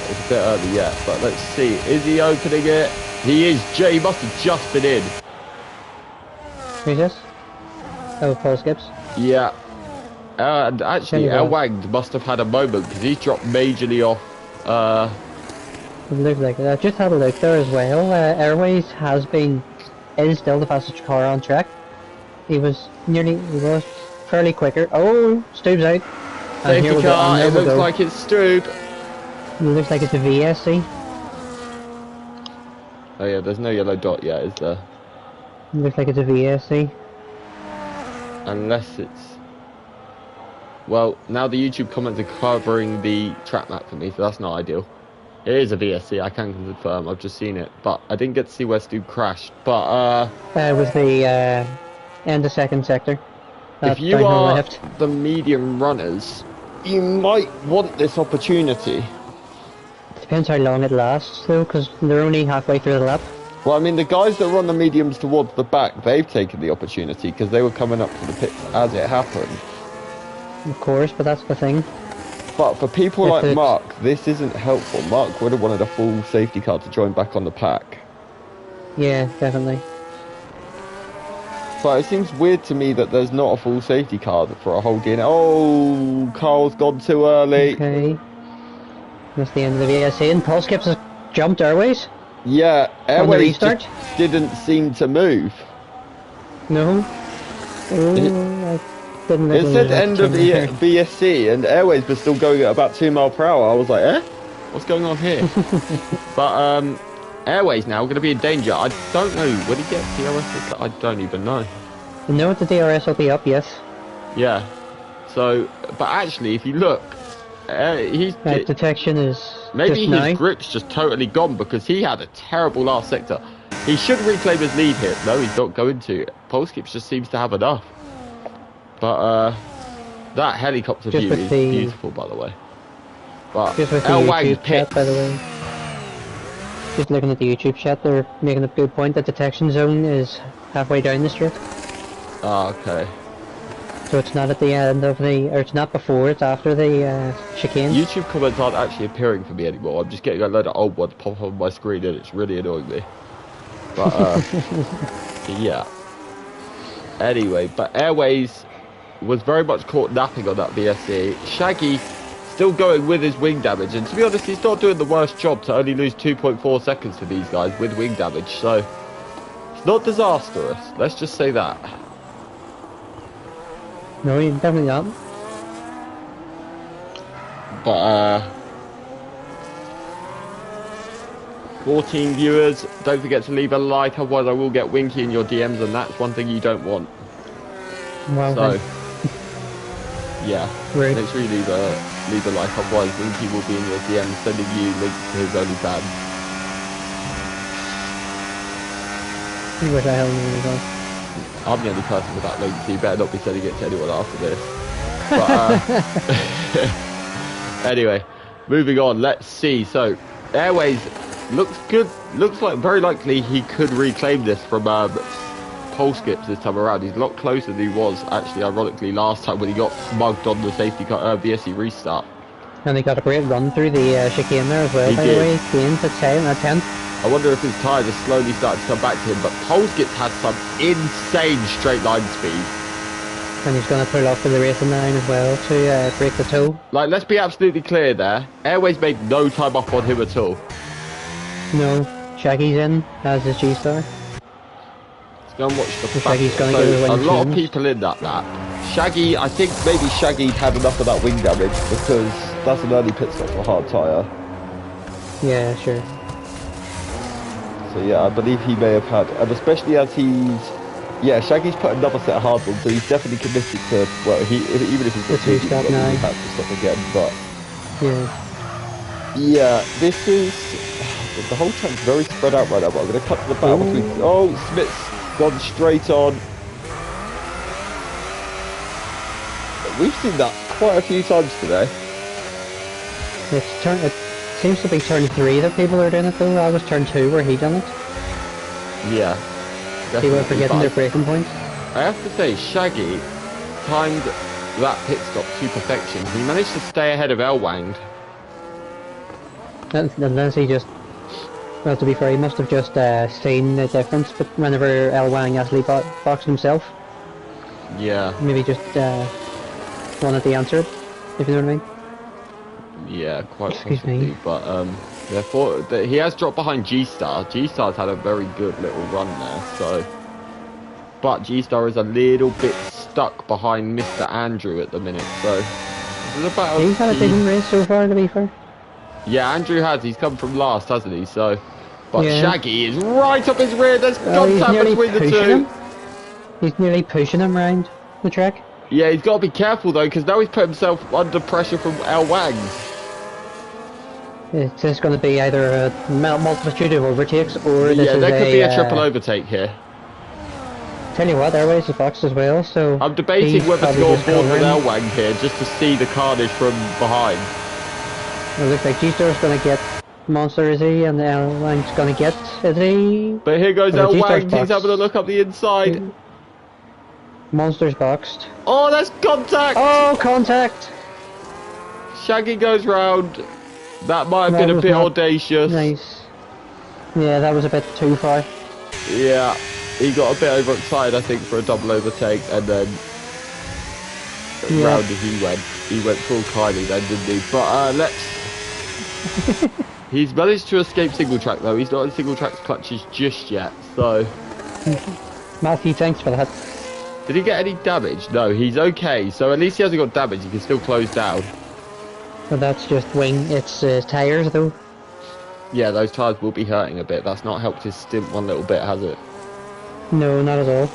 It's a bit early yet, but let's see. Is he opening it? He is. He must have just been in.
Who's this? Oh, Paul Skips?
Yeah. And actually, El Wang must have had a moment because he's dropped majorly off.
It looks like it. I just had a look there as well. Airways is still the fastest car on track. He was fairly quicker. Oh, Stubb's out.
Safety car, it looks like it's Stubb.
It looks like it's a VSC.
Oh yeah, there's no yellow dot yet, is there?
It looks like it's a VSC.
Unless it's... Well, now the YouTube comments are covering the track map for me, so that's not ideal. It is a VSC, I can confirm, I've just seen it. But I didn't get to see where Stubb crashed. But,
it was the end of second sector.
If you are the medium runners, you might want this opportunity.
Depends how long it lasts, though, because they're only halfway through the lap.
Well, I mean, the guys that run the mediums towards the back, they've taken the opportunity because they were coming up to the pits as it happened.
Of course, but that's the thing.
But for people like Mark, this isn't helpful. Mark would have wanted a full safety car to join back on the pack.
Yeah, definitely.
But it seems weird to me that there's not a full safety car for a whole DNA. Oh, Carl's gone too early.
Okay. That's the end of the VSC, and Paul Skips has jumped Airways.
Yeah, Airways just didn't seem to move.
No.
It said end of VSC, and Airways was still going at about 2 miles per hour. I was like, eh? What's going on here? But Airways now going to be in danger. I don't know. Will he get DRS? I don't even know.
You know the DRS will be up, yes.
Yeah. So, but actually, if you look,
detection is
maybe
just
his grip's just totally gone because he had a terrible last sector. He should reclaim his lead here. No, he's not going to. Pole Skips just seems to have enough. But That helicopter
Just
view
with
is
the-
beautiful, by the way. But
Just with the
Elwang
YouTube chat, by the way. Just looking at the YouTube chat, they're making a good point that detection zone is halfway down the strip.
Ah, okay.
So it's not at the end of the, or it's not before, it's after the chicane.
YouTube comments aren't actually appearing for me anymore. I'm just getting a load of old ones pop up on my screen and it's really annoying me. But, yeah. Anyway, but Airways was very much caught napping on that VSC. Shaggy still going with his wing damage, and to be honest, he's not doing the worst job to only lose 2.4 seconds to these guys with wing damage, so it's not disastrous. Let's just say that.
No, you're definitely not.
But 14 viewers, don't forget to leave a like, otherwise I will get Winky in your DMs, and that's one thing you don't want.
Wow.
So yeah,
Rude.
make sure you leave a like, otherwise Winky will be in your DMs sending you links to his OnlyFans.
You wish I hadn't really gone.
I'm the only person with that link, so you better not be sending it to anyone after this. But anyway, moving on, let's see. So Airways looks good, looks like very likely he could reclaim this from pole skips this time around. He's a lot closer than he was actually, ironically, last time when he got mugged on the safety car VSC restart.
And he got a great run through the chicane there as well,
He
by
did.
the way. Gained at 10.
I wonder if his tyres are slowly starting to come back to him, but Polskit's had some insane straight line speed.
And he's going to pull off for the racing line as well to break the toe.
Like, let's be absolutely clear there. Airways made no time up on him at all.
No, Shaggy's in, as is G-Star.
Let's go and watch the
So
back.
Shaggy's gonna
So,
get his
a
wing
lot of
changed.
people in that lap. Shaggy, I think maybe Shaggy had enough of that wing damage because that's an early pit stop for hard tyre.
Yeah, sure.
So yeah, I believe he may have had, and especially as he's, yeah, Shaggy's put another set of hard ones, so he's definitely committed to, well, even if he's got
The two-stop
he
now.
has to stop again, but
Yeah.
yeah, this is, the whole track's very spread out right now, but I'm going to cut to the battle
Ooh.
between, oh, Smith's gone straight on. We've seen that quite a few times today.
It seems to be turn 3 that people are doing it though. That was turn 2 where he done it.
Yeah.
They were
definitely,
forgetting
but
their braking points.
I have to say, Shaggy timed that pit stop to perfection. He managed to stay ahead of Elwang.
Unless he just, well, to be fair, he must have just seen the difference, but whenever Elwang actually boxed himself,
Yeah,
maybe just wanted the answer, if you know what I mean.
yeah, quite
Excuse
possibly.
me.
But therefore, he has dropped behind G-Star. G-Star's had a very good little run there, so. But G-Star is a little bit stuck behind Mr. Andrew at the minute, so. This is about
He's had a decent race so far, to be fair.
Yeah, Andrew has. He's come from last, hasn't he? So. But
Yeah.
Shaggy is right up his rear. There's
He's
contact
nearly
between the
pushing
two.
him. He's nearly pushing him round the track.
Yeah, he's got to be careful though, because now he's put himself under pressure from Elwang.
It's just going to be either a multitude of overtakes or this
Yeah,
is
there could be a triple overtake here.
Tell you what, Airways is boxed as well, so
I'm debating
he's
whether to
probably
go on
just
board with
covering.
Elwang here, just to see the carnage from behind.
It looks like G-Star's going to get Monster, is he? And Elwang's going to get, is he?
But here goes
Oh, G-Star's
Elwang, he's
boxed.
having a look up the inside.
Monster's boxed.
Oh, that's contact!
Oh, contact!
Shaggy goes round. That might have
That
been a
was
bit
not
audacious.
Nice. Yeah, that was a bit too far.
Yeah, he got a bit overexcited, I think, for a double overtake, and then
Yeah.
round he went. He went full Kylie then, didn't he? But let's. He's managed to escape single track though. He's not in single track's clutches just yet. So,
Matthew, thanks for that.
did he get any damage? No, he's okay. So at least he hasn't got damage. He can still close down.
But that's just wing. It's tyres though.
Yeah, those tyres will be hurting a bit. That's not helped his stint one little bit, has it?
No, not at all.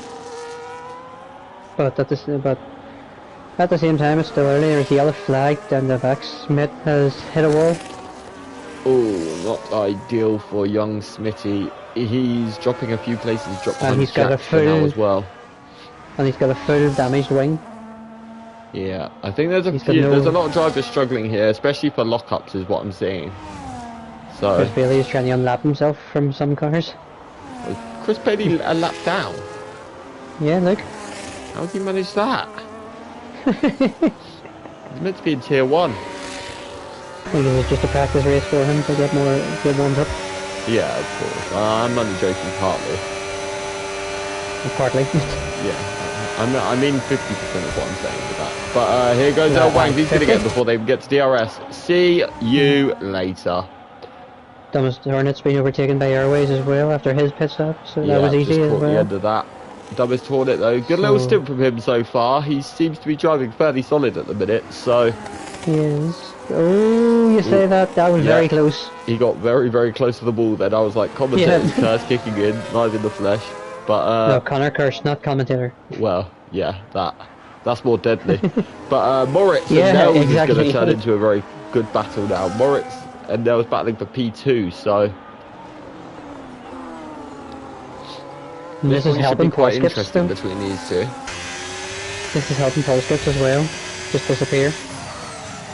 But at the same time, it's still early. There's the yellow flag down the back. Smith has hit a wall.
Oh, not ideal for young Smitty. He's dropping a few places. He's dropped
And
behind
he's got a
Jack for now
full-
as well.
And he's got a full damaged wing.
Yeah, I think there's
He's got no-
there's a lot of drivers struggling here, especially for lockups, is what I'm seeing. So
Chris Bailey is trying to unlap himself from some cars.
Chris Bailey a lap down.
Yeah, look.
How did he manage that? He's meant to be in tier 1.
I think it was just a practice race for him to get warmed up.
Yeah, of course. I'm only joking partly.
Partly.
Yeah. I mean 50% of what I'm saying with that. But here goes
Yeah,
Wang. He's going to get before they even get to DRS. See you later.
Dumbest Hornet's been overtaken by Airways as well after his pit stop, so that was easy
just
as
caught the
well.
end of that. Dumbest Hornet though. Good little stint from him so far. He seems to be driving fairly solid at the minute, so...
Yes. Oh, you say that? That was very close.
He got very, very close to the wall then. I was like, commentator's curse kicking in, live in the flesh. But
no, Connor curse, not commentator.
Well, yeah, that's more deadly. But Moritz
yeah,
and Nels
exactly.
is going to turn into a very good battle now. Moritz and Nels battling for P2, so
this is helping
quite
pole skips
interesting
though.
between these two.
This is helping pole skips as well. Just disappear.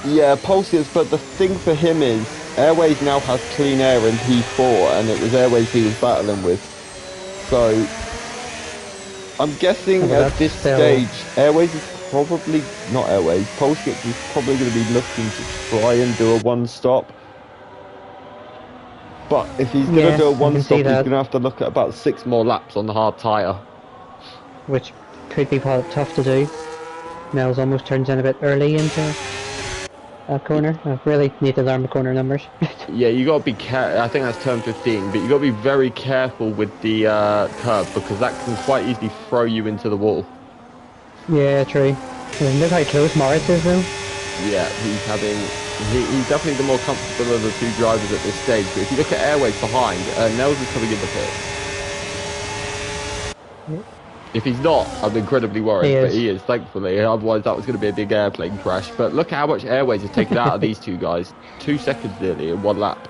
Yeah, pole skips, but the thing for him is Airways now has clean air in P4, and it was Airways he was battling with. So I'm guessing at this stage, Airways is probably not Airways. Pole skips is probably going to be looking to try and do a one-stop. But if he's going to do a one-stop, he's going to have to look at about 6 more laps on the hard tyre.
Which could be tough to do. Nels almost turns in a bit early into that corner. I really need to learn the corner numbers.
Yeah, you got to be careful. I think that's turn 15, but you got to be very careful with the curb because that can quite easily throw you into the wall.
Yeah, true. Look how close Moritz is though.
Yeah, he's definitely the more comfortable of the two drivers at this stage. But if you look at Airways behind, Nels is coming in the pit. If he's not, I'm incredibly worried, but he is, thankfully. Otherwise, that was going to be a big airplane crash. But look at how much Airways has taken out of these two guys. 2 seconds nearly in 1 lap.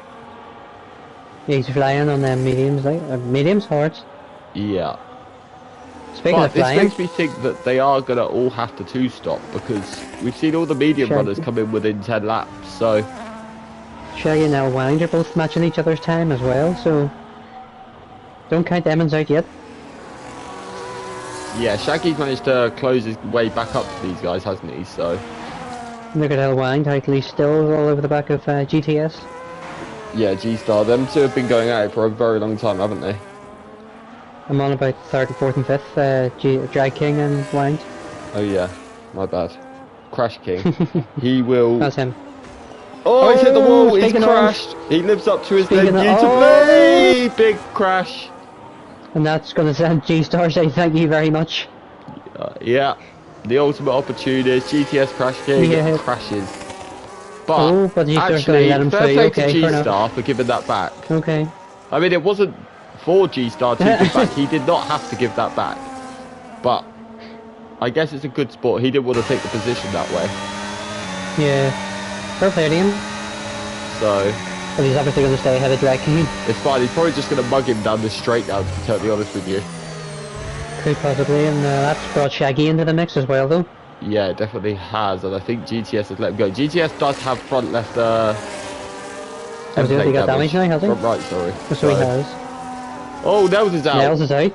Yeah, he's flying on them mediums, mediums, hards.
Yeah.
Speaking of flying,
this makes me think that they are going to all have to 2-stop because we've seen all the medium runners come in within 10 laps, so...
Shaggy and El Wind are both matching each other's time as well, so... Don't count them out yet.
Yeah, Shaggy's managed to close his way back up to these guys, hasn't he? So
look at El Wind, how he's still all over the back of GTS.
Yeah, G-Star. Them two have been going at it for a very long time, haven't they?
I'm on about 3rd, 4th and 5th, Drag King and Wind.
Oh yeah, my bad. Crash King. He will...
That's him.
Oh, he's hit the wall, he's crashed. He lives up to his name beautifully. Big crash.
And that's going to send G-Star say thank you very much.
Yeah, the ultimate opportunist, GTS Crash King crashes. But actually, fair play to G-Star for giving that back.
Okay.
I mean, it wasn't for G-Star to give back. He did not have to give that back. But I guess it's a good sport. He didn't want to take the position that way.
Yeah. Fair play to him.
So...
But he's obviously going to stay ahead of Drag King.
It's fine, he's probably just going to mug him down the straight now, to be totally honest with you.
Could possibly, and that's brought Shaggy into the mix as well, though.
Yeah, it definitely has, and I think GTS has let him go. GTS does have front left,
Has he got damage now, has he?
Front right, sorry.
So he has.
Oh, Nels is out.
Nels is out.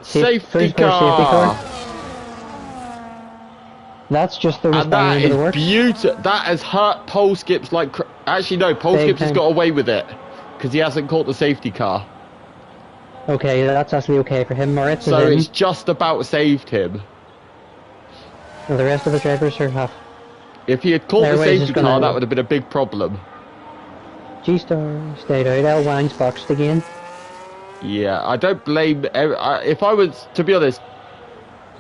Safety car.
That's just the
and that is beautiful. That has hurt pole skips like... Actually, no, pole skips has got away with it. Because he hasn't caught the safety car.
Okay, that's actually okay for him. Moritz
so it's just about saved him.
Well, the rest of the drivers are half...
If he had caught the safety car, that would have been a big problem.
G-Star stayed out. L Wang's boxed again.
Yeah, I don't blame... If I was... To be honest...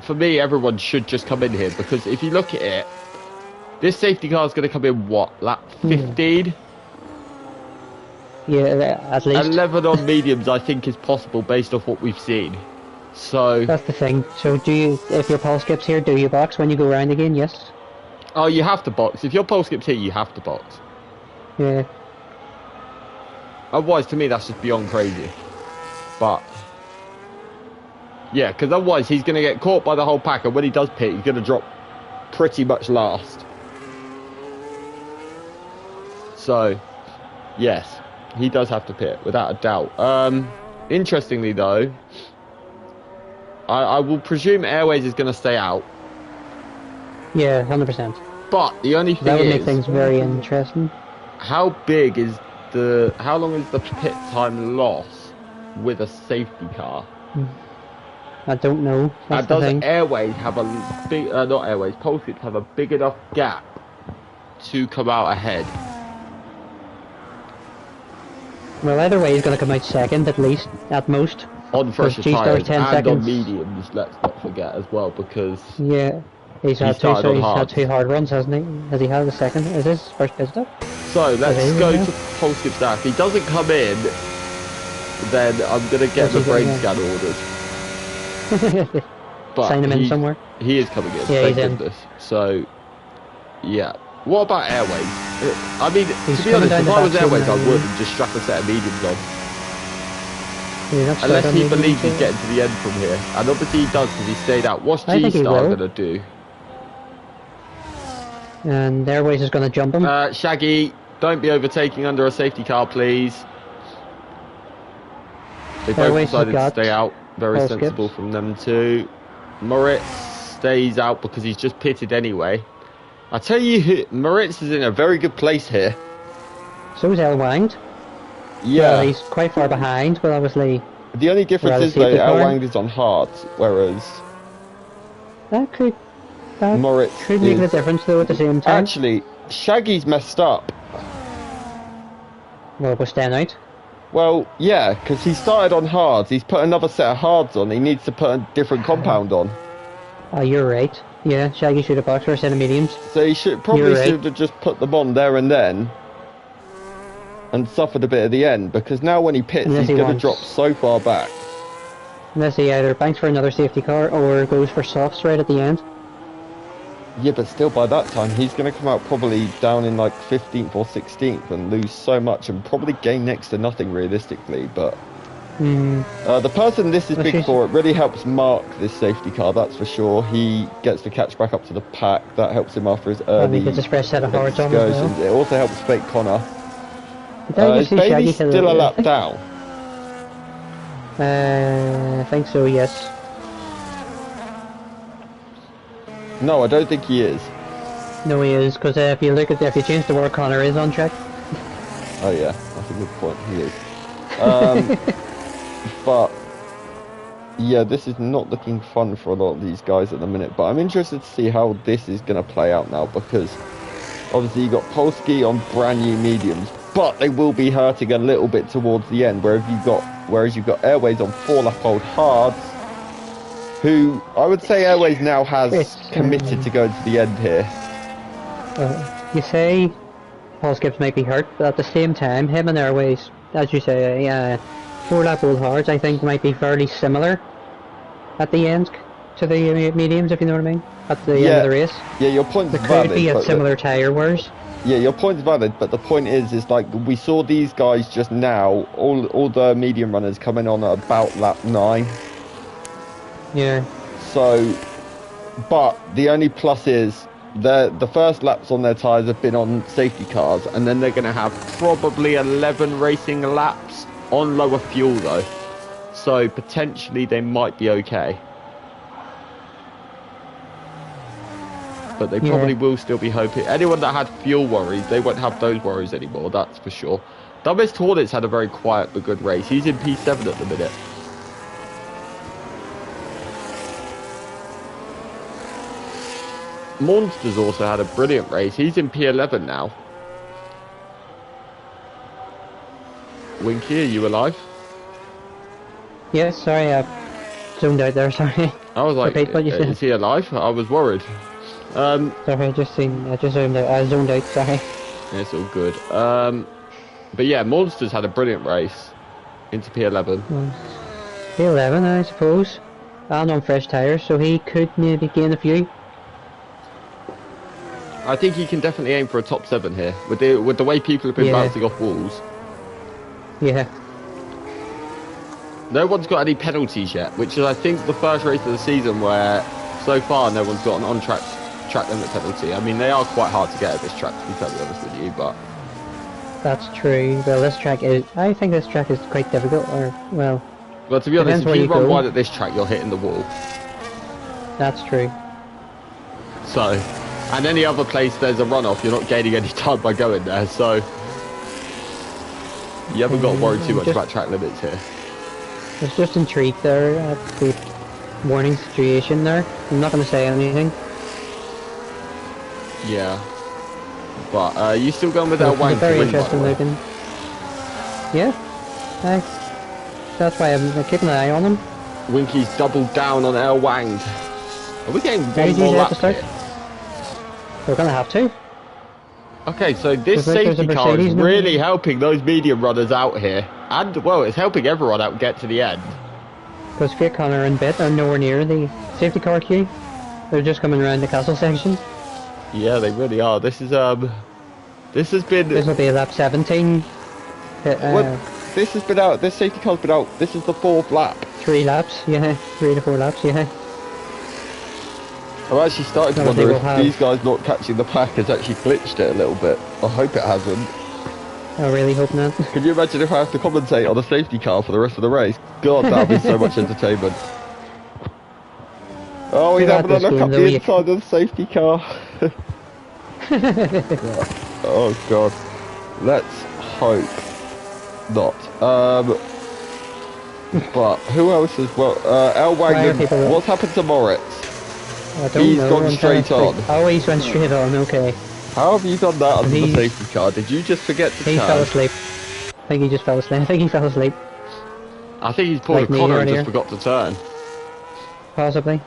For me, everyone should just come in here, because if you look at it, this safety car is going to come in, what, lap 15?
Yeah, at least.
11 on mediums, I think, is possible based off what we've seen. So...
That's the thing. So do you, if your pole skips here, do you box when you go round again? Yes?
Oh, you have to box. If your pole skips here, you have to box.
Yeah.
Otherwise, to me, that's just beyond crazy. But... Yeah, because otherwise he's going to get caught by the whole pack, and when he does pit, he's going to drop pretty much last. So, yes, he does have to pit, without a doubt. Interestingly, though, I will presume Airways is going to stay out.
Yeah, 100%.
But the only thing
That would
is,
make things very interesting.
how long is the pit time loss with a safety car?
I don't know. That's
And
the
does
thing.
Airways have a big, not Airways, Pulse have a big enough gap to come out ahead?
Well, either way, he's going to come out second, at least, at most.
On fresher
G-Star's
tyres
10
and
seconds.
on mediums, let's not forget as well, because
Yeah. He's had
started on
he's had
hards.
2 hard runs, hasn't he? Has he had a second? Is this his first pit stop?
So let's
Okay,
go
yeah.
to Pulse that. If he doesn't come in, then I'm gonna get
What's
the
he
brain
doing
scan ordered. But
Sign him in somewhere.
He is coming in.
Yeah,
thank
he's in.
goodness. So yeah. What about Airways? I mean,
He's
to be
coming
honest,
down
if
the
I was
back
Airways, I
straight
would
now.
and just strap a set of mediums on.
He's not
Unless
started
he
on
believes he's
medium,
getting to the end from here. And obviously he does because he stayed out. What's
I think he
G-Star
will.
going to do?
And Airways is going to jump him.
Shaggy, don't be overtaking under a safety car, please. They both
Airways has
decided to
got
stay out. Very
all
sensible
skips.
from them too. Moritz stays out because he's just pitted anyway. I tell you, Moritz is in a very good place here.
So is Elwanged.
Yeah.
Well, he's quite far behind, but obviously
The only difference
Rather
is though,
safety car.
Elwang is on hards, whereas
that could
Moritz
make a
is...
difference though at the same time.
Actually, Shaggy's messed up.
Well, we're staying out.
Well, yeah, because he started on hards. He's put another set of hards on. He needs to put a different compound on.
Oh, you're right. Yeah, Shaggy should have boxed for a set of mediums.
So he should probably
You're right.
should have just put them on there and then, and suffered a bit at the end. Because now when he pits,
Unless
he's
he
going to
wants-
drop so far back.
Unless he either banks for another safety car or goes for softs right at the end.
Yeah, but still, by that time, he's going to come out probably down in like 15th or 16th and lose so much and probably gain next to nothing realistically. But the person this is
Well,
big
she's-
for, it really helps Mark this safety car, that's for sure. He gets to catch back up to the pack. That helps him after his
And
early
he gets a fresh set of hards on as
excursions.
well.
It also helps fake Connor.
Did I
Is
just see Shaggy
Bailey
hit
still a lap
thing?
down?
I think so, yes.
No, I don't think he is.
No, he is, because if you look at if you change to where Connor is on track,
Oh yeah, that's a good point. He is. But yeah, this is not looking fun for a lot of these guys at the minute. But I'm interested to see how this is going to play out now, because obviously you got Polsky on brand new mediums, but they will be hurting a little bit towards the end. Whereas you've got Airways on 4-lap-old hards, who I would say Airways now has
It's,
committed to going to the end here.
you say Paul Skips might be hurt, but at the same time, him and Airways, as you say, 4-lap old hards, I think might be fairly similar at the end to the mediums, if you know what I mean, at the end of the race.
Yeah, your point's
They
valid.
could be at
but
similar tyre wears.
Yeah, your point's valid, but the point is like we saw these guys just now, all the medium runners coming on at about lap 9.
Yeah.
So, but the only plus is the first laps on their tyres have been on safety cars, and then they're going to have probably 11 racing laps on lower fuel though. So potentially they might be okay. But they probably will still be hoping. Anyone that had fuel worries, they won't have those worries anymore, that's for sure. Dumbest Hornets had a very quiet but good race. He's in P7 at the minute. Monsters also had a brilliant race. He's in P11 now. Winky, are you alive?
Yes, sorry, I zoomed out there, sorry.
I was like,
Repeat what you said.
is he alive? I was worried.
Sorry, I just zoomed out, I zoomed out, sorry.
It's all good. But yeah, Monsters had a brilliant race into P11.
P11, I suppose. And on fresh tyres, so he could maybe gain a few.
I think he can definitely aim for a top 7 here with the way people have been
Yeah.
bouncing off walls.
Yeah.
No one's got any penalties yet, which is I think the first race of the season where so far no one's got an on-track track limit penalty. I mean, they are quite hard to get at this track, to be totally honest with you, but...
That's true. Well, this track is... I think this track is quite difficult, or, well...
Well, to be honest, if you run wide at this track, you're hitting the wall.
That's true.
So... And any other place there's a runoff, you're not gaining any time by going there, so... You haven't got to worry too much about track limits here.
I was just intrigued there at the warning situation there. I'm not going to say anything.
Yeah. But, you still going with that Wang to
very
win,
interesting looking. Yeah. That's why I'm keeping an eye on him.
Winky's doubled down on El Wang. Are we getting one more lap here?
We're going to have to.
Okay, so this safety car is really helping those medium runners out here. And, well, it's helping everyone out get to the end.
Because Great Connor and Bit are nowhere near the safety car queue. They're just coming around the castle section.
Yeah, they really are. This is, this has been...
This will be lap 17.
Well, this has been out, this safety car's been out, this is the 4th lap.
3 laps, yeah. 3 to 4 laps, yeah.
I'm actually starting to wonder if these guys not catching the pack has actually glitched it a little bit. I hope it hasn't.
I really hope not.
Can you imagine if I have to commentate on a safety car for the rest of the race? God, that would be so much entertainment. Oh, he's having a look up the inside of the safety car. Oh God. Let's hope not. But who else is well? El Wang. What's happened to Moritz?
I don't
He's
know.
gone straight on.
Oh, he's went straight on. Okay.
How have you done that under the safety car? Did you just forget to turn?
He fell asleep. I think he just fell asleep. I think he fell asleep.
I think he's pulled a Connor and just forgot to turn.
Possibly.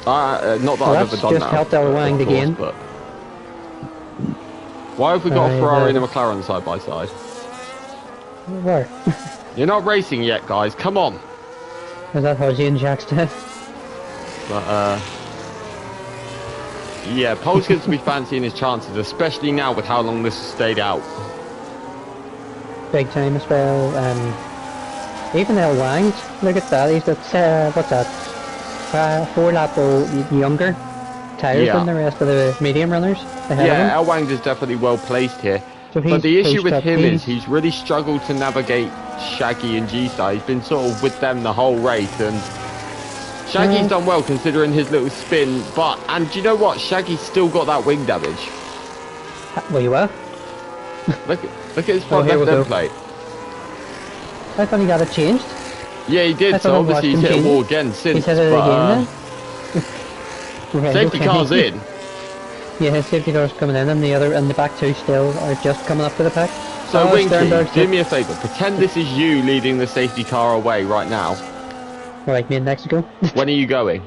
Not that
well,
I've ever done that.
Just helped El Wang again.
But... Why have we got a Ferrari and a McLaren side by side?
Where?
You're not racing yet, guys. Come on.
Is that Hodgie and Jack's death?
But, yeah, Pole's going to be fancying his chances, especially now with how long this has stayed out.
Big time as well. Even El Wang, look at that. He's got, what's that? 4 lap younger tyres than the rest of the medium runners ahead of him.
El Wang is definitely well placed here.
So
but the issue with him is he's really struggled to navigate Shaggy and G-Star. He's been sort of with them the whole race, and Shaggy's done well considering his little spin, and do you know what? Shaggy's still got that wing damage.
Where you were?
Look at his front left end plate.
I thought he got it changed.
Yeah, he did, so obviously he's hit a wall again since.
He's hit it again then?
Safety car's in.
Yeah, safety car's coming in, and the back 2 still are just coming up to the pack.
So Winky, do me a favour, pretend this is you leading the safety car away right now.
Like me in Mexico.
When are you going?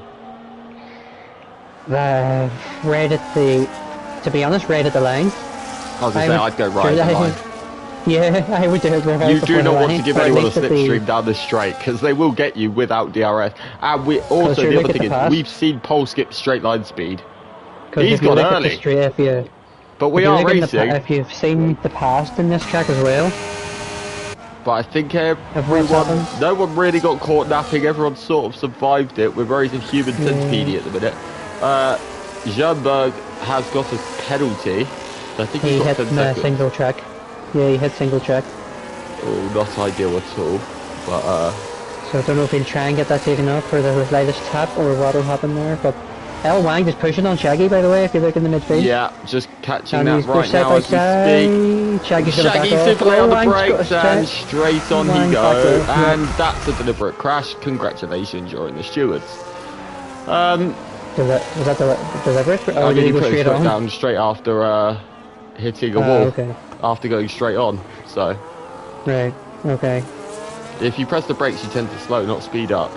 Right at the... To be honest, right at the line.
I was going to say, I'd go right at the line.
Yeah, I would do it.
You do not want to give anyone a slipstream down the straight, because they will get you without DRS. And we also, the other thing is, we've seen Pole skip straight line speed. He's gone early. But we are racing.
If you've seen the past in this track as well.
But I think no one really got caught napping. Everyone sort of survived it. We're very human centipede at the minute. Jeanberg has got a penalty. I think he got 10 seconds.
Single track. Yeah, he hit single track.
Oh, not ideal at all. But
so I don't know if he'll try and get that taken off for the latest tap or what will happen there. But El Wang is pushing on Shaggy, by the way, if you look in the midfield.
Yeah, just catching that right now as we speak.
Shaggy's
simply on the brakes and straight on he goes. And that's a deliberate crash. Congratulations, you're in the stewards.
Was that deliberate?
Or did he put his foot down straight after hitting a wall?
Okay.
After going straight on, so.
Right, okay.
If you press the brakes, you tend to slow, not speed up.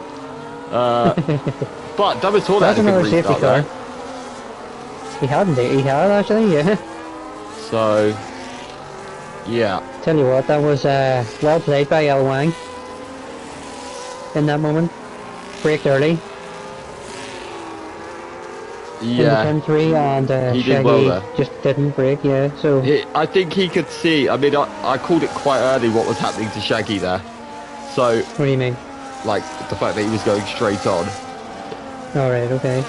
But Dabator had a good restart there.
He had actually, yeah.
So, yeah.
Tell you what, that was well played by El Wang. In that moment. Braked early.
Yeah.
In turn 3 and Shaggy just didn't brake, yeah, so...
I think he could see, I mean, I called it quite early what was happening to Shaggy there. So...
What do you mean?
Like, the fact that he was going straight on.
Alright, okay.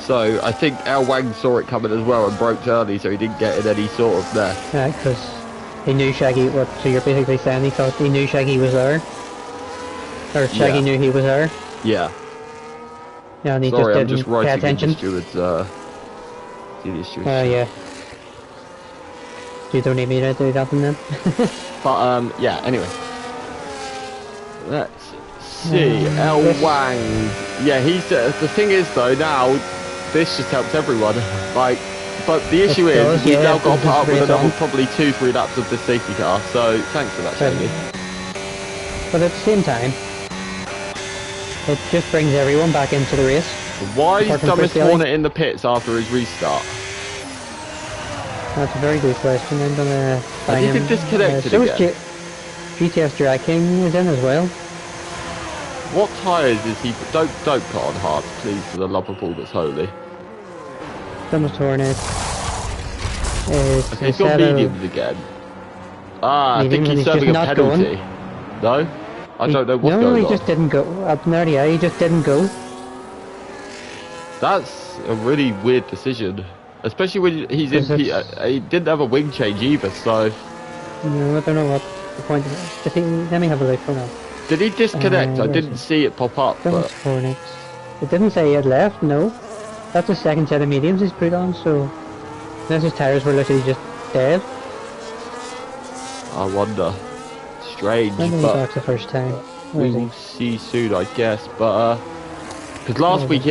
So I think El Wang saw it coming as well and broke early, so he didn't get in any sort of there.
Yeah, because he knew Shaggy. What? So you're basically saying he knew Shaggy was there, or Shaggy knew he was there.
Yeah.
Yeah, and he
Sorry, I'm
just
just
didn't pay
writing in the
attention.
steward's.
Yeah. You don't need me to do that then.
But yeah. Anyway, let's see. El Wang. Yeah, he's the thing is though now, this just helps everyone. Like, but the issue is he's now got to put up with another probably 2-3 laps of this safety car. So thanks for that, Jamie.
But at the same time, it just brings everyone back into the race.
Why is Thomas Hornet in the pits after his restart?
That's a very good question. I'm gonna find him.
I think disconnected
so
again.
GTS Drag King is in as well.
What tyres is he? Don't put on hard, please, for the love of all that's holy.
Thomas Hornet is.
Okay, he's got mediums again. Ah, I think he's serving a penalty. No? I don't know what's going on.
No, he just didn't go. He just didn't go.
That's a really weird decision. Especially when he's in he didn't have a wing change either, so...
No, I don't know what the point is. Let me have a look for now.
Did he disconnect? I didn't see it pop up, but...
Hornets. It didn't say he had left, no. That's the second set of mediums he's put on, so... Unless his tyres were literally just dead.
I wonder. Strange,
but... back the first time.
We will see soon, I guess, but because last week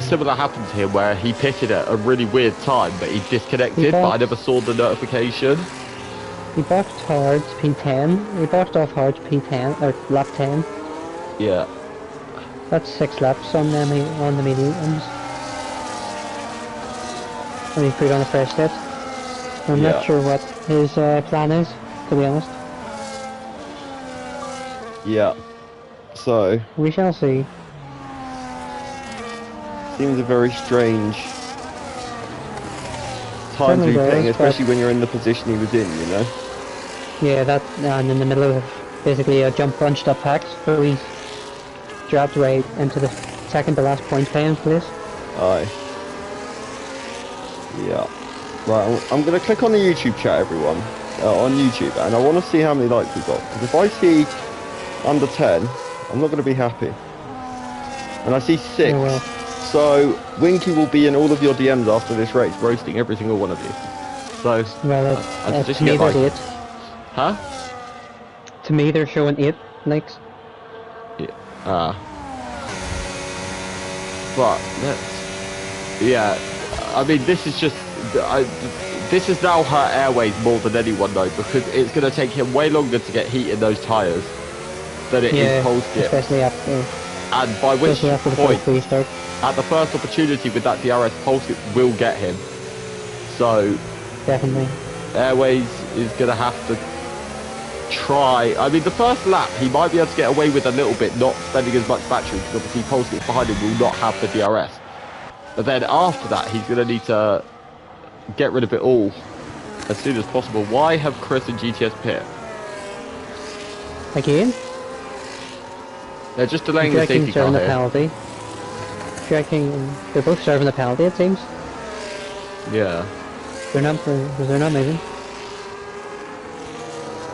similar happened to him where he pitted at a really weird time, but he disconnected, but I never saw the notification.
He boxed hard P10. He boxed off hard P10 or lap 10.
Yeah.
That's 6 laps on the mediums. And he put on a fresh set. I'm not sure what his plan is, to be honest.
Yeah. So
we shall see.
Seems a very strange time to be playing, especially when you're in the position he was in, you know?
Yeah, that, and in the middle of basically a jump bunched up packs, so he's dropped right into the second to last point playing place.
Aye. Yeah. Right, I'm going to click on the YouTube chat, everyone, on YouTube, and I want to see how many likes we've got, because if I see under 10, I'm not going to be happy. And I see 6. Oh, well. So Winky will be in all of your DMs after this race, roasting every single one of you. So
well,
I just
to me there's 8.
Huh?
To me they're showing 8 likes.
Yeah. But I mean, this is just this is now her airways more than anyone though, because it's going to take him way longer to get heat in those tyres than it is pole skip.
Especially after.
And by which point, at the first opportunity with that DRS, pole skip will get him. So
definitely,
Airways is going to have to try. I mean, the first lap he might be able to get away with a little bit, not spending as much battery, because obviously pole skip behind him will not have the DRS. But then after that, he's going to need to get rid of it all as soon as possible. Why have Chris and GTS pit?
Again?
They're just delaying the safety car here.
Penalty. They're both serving the penalty, it seems.
Yeah.
They're not moving.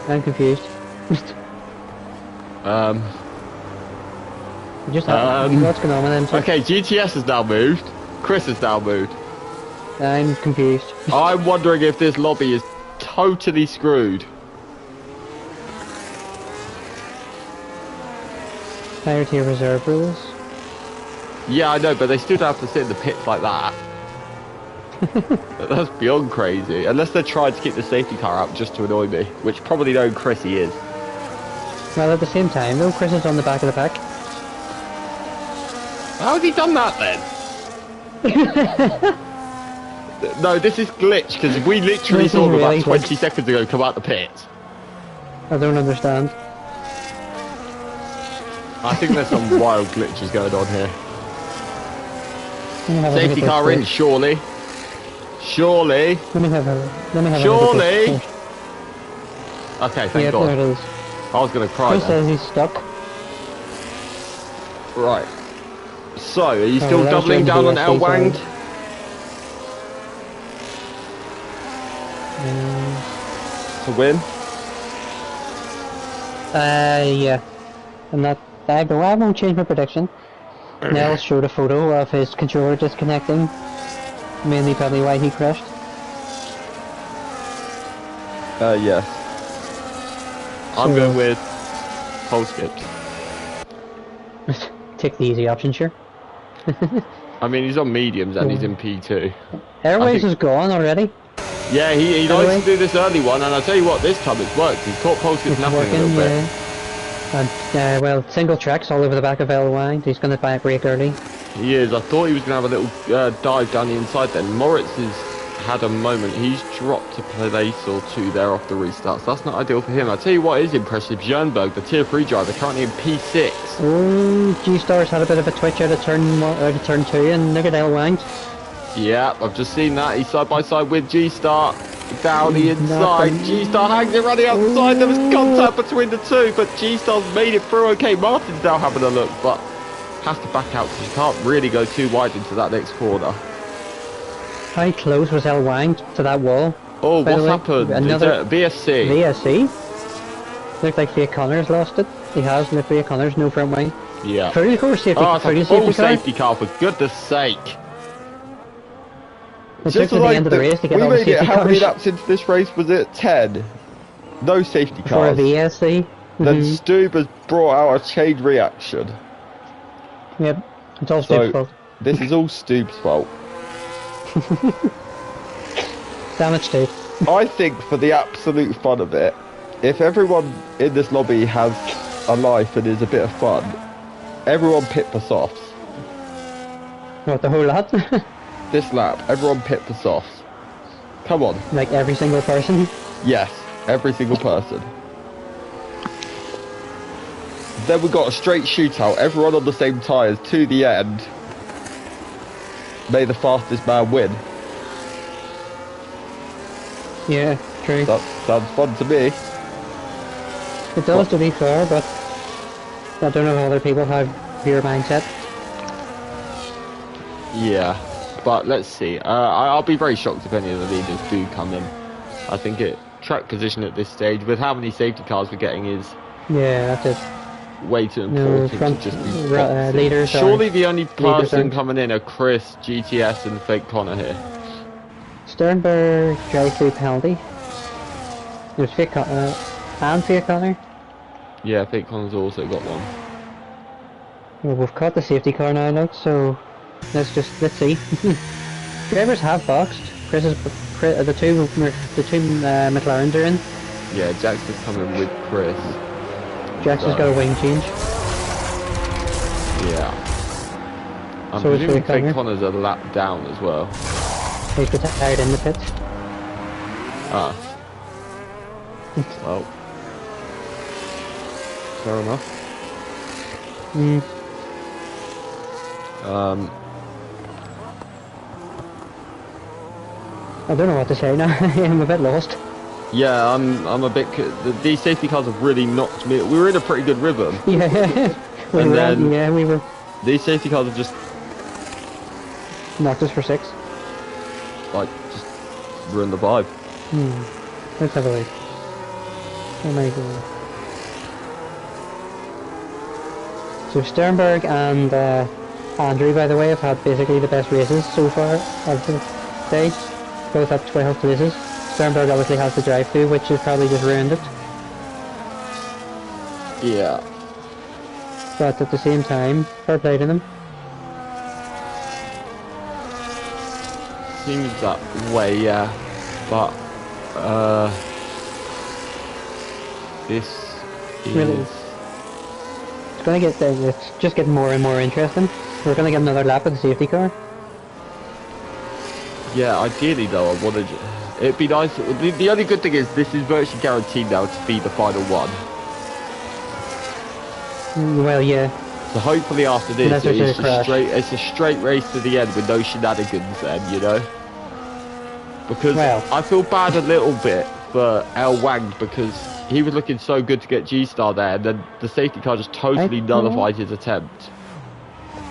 I'm confused. Just what's going on with them?
Okay, GTS has now moved. Chris has now moved.
I'm confused.
I'm wondering if this lobby is totally screwed.
Prior to your reserve rules.
Yeah, I know, but they still have to sit in the pits like that. That's beyond crazy. Unless they're trying to keep the safety car out just to annoy me, which probably knowing Chris he is.
Well, at the same time, though, Chris is on the back of the pack.
How has he done that then? No, this is glitch, because we literally saw him about 20 seconds ago come out the pits.
I don't understand.
I think there's some wild glitches going on here. Safety car in, surely. Surely.
Let me have a
surely. Okay, thank God.
There it is.
I was going to cry.
He says he's stuck.
Right. So, are you still doubling down on El Wang? to win?
Yeah. I'm not. I won't change my prediction. Nell showed a photo of his controller disconnecting. Mainly probably why he crashed.
Yes. I'm going with pole skips.
Take the easy option, sure.
I mean, he's on mediums and he's in P2.
Airways is gone already.
Yeah, he likes to do this early one, and I'll tell you what, this time it's worked. He's caught pole skips napping a little bit.
And, well, single tracks all over the back of L1. He's going to buy a break early.
He is. I thought he was going to have a little dive down the inside then. Moritz has had a moment. He's dropped a place or two there off the restarts. That's not ideal for him. I'll tell you what is impressive. Jernberg, the tier 3 driver, currently in P6.
Oh, G-Star's had a bit of a twitch out of turn 2, and look at L1.
Yeah, I've just seen that. He's side by side with G-Star. Down the inside. G-Star hangs it running outside. There was contact between the two, but G-Star's made it through okay. Martin's now having a look, but has to back out because you can't really go too wide into that next corner.
How close was L1 to that wall?
Oh, what's happened?
Another
VSC.
VSC? Looked like Faye Connor's lost it. He has, and Faye Connor's no front wing.
Yeah.
Through the course safety,
it's a full safety car, for goodness sake.
It took to the end of the race to get all the safety cars.
How many laps into this race was it? 10. No safety cars.
For a VSC.
Then Stube has brought out a chain reaction.
Yep, it's all Stube's fault.
This is all Stube's fault.
Damage Stube.
I think for the absolute fun of it, if everyone in this lobby has a life and is a bit of fun, everyone pit for softs.
What, the whole lot?
This lap, everyone pit for softs. Come on.
Like every single person?
Yes, every single person. Then we got a straight shootout, everyone on the same tyres to the end. May the fastest man win.
Yeah, true.
That sounds fun to me.
It does, to be fair, but I don't know if other people have your mindset.
Yeah, but let's see. I'll be very shocked if any of the leaders do come in. I think track position at this stage, with how many safety cars we're getting, is
that's it.
Way too important
front,
to just be
leaders.
Surely the only person coming in are Chris, GTS, and Fake Connor here.
Sternberg drive-through penalty. There's Fake Connor and Fake Connor.
Yeah, Fake Connor's also got one.
Well, we've caught the safety car now, look. So let's see. Drivers have boxed. The two McLarens are in.
Yeah, Jax is coming with Chris.
Jackson's got a wing change.
Yeah. I'm
so
presuming Fake Connor's a lap down as well.
He's retired in the pits.
Ah. Well. Fair enough.
I don't know what to say now. I'm a bit lost.
Yeah, I'm a bit. These safety cars have really knocked me. We were in a pretty good rhythm.
Yeah, we were.
These safety cars have just
knocked us for 6.
Like, just ruined the vibe.
Let's have a look. Oh my god. So Sternberg and Andrew, by the way, have had basically the best races so far of the day. Both have 12 places. Sternberg obviously has the drive-through, which has probably just ruined it.
Yeah.
But at the same time, fair play to them.
Seems that way, yeah. But, this is...
Really, it's just getting more and more interesting. We're gonna get another lap of the safety car.
Yeah, ideally though, I wanted... It'd be nice. The only good thing is this is virtually guaranteed now to be the final one.
Well, yeah.
So hopefully after this, it's a straight race to the end with no shenanigans then, you know? Because I feel bad a little bit for El Wang because he was looking so good to get G-Star there and then the safety car just totally nullified his attempt.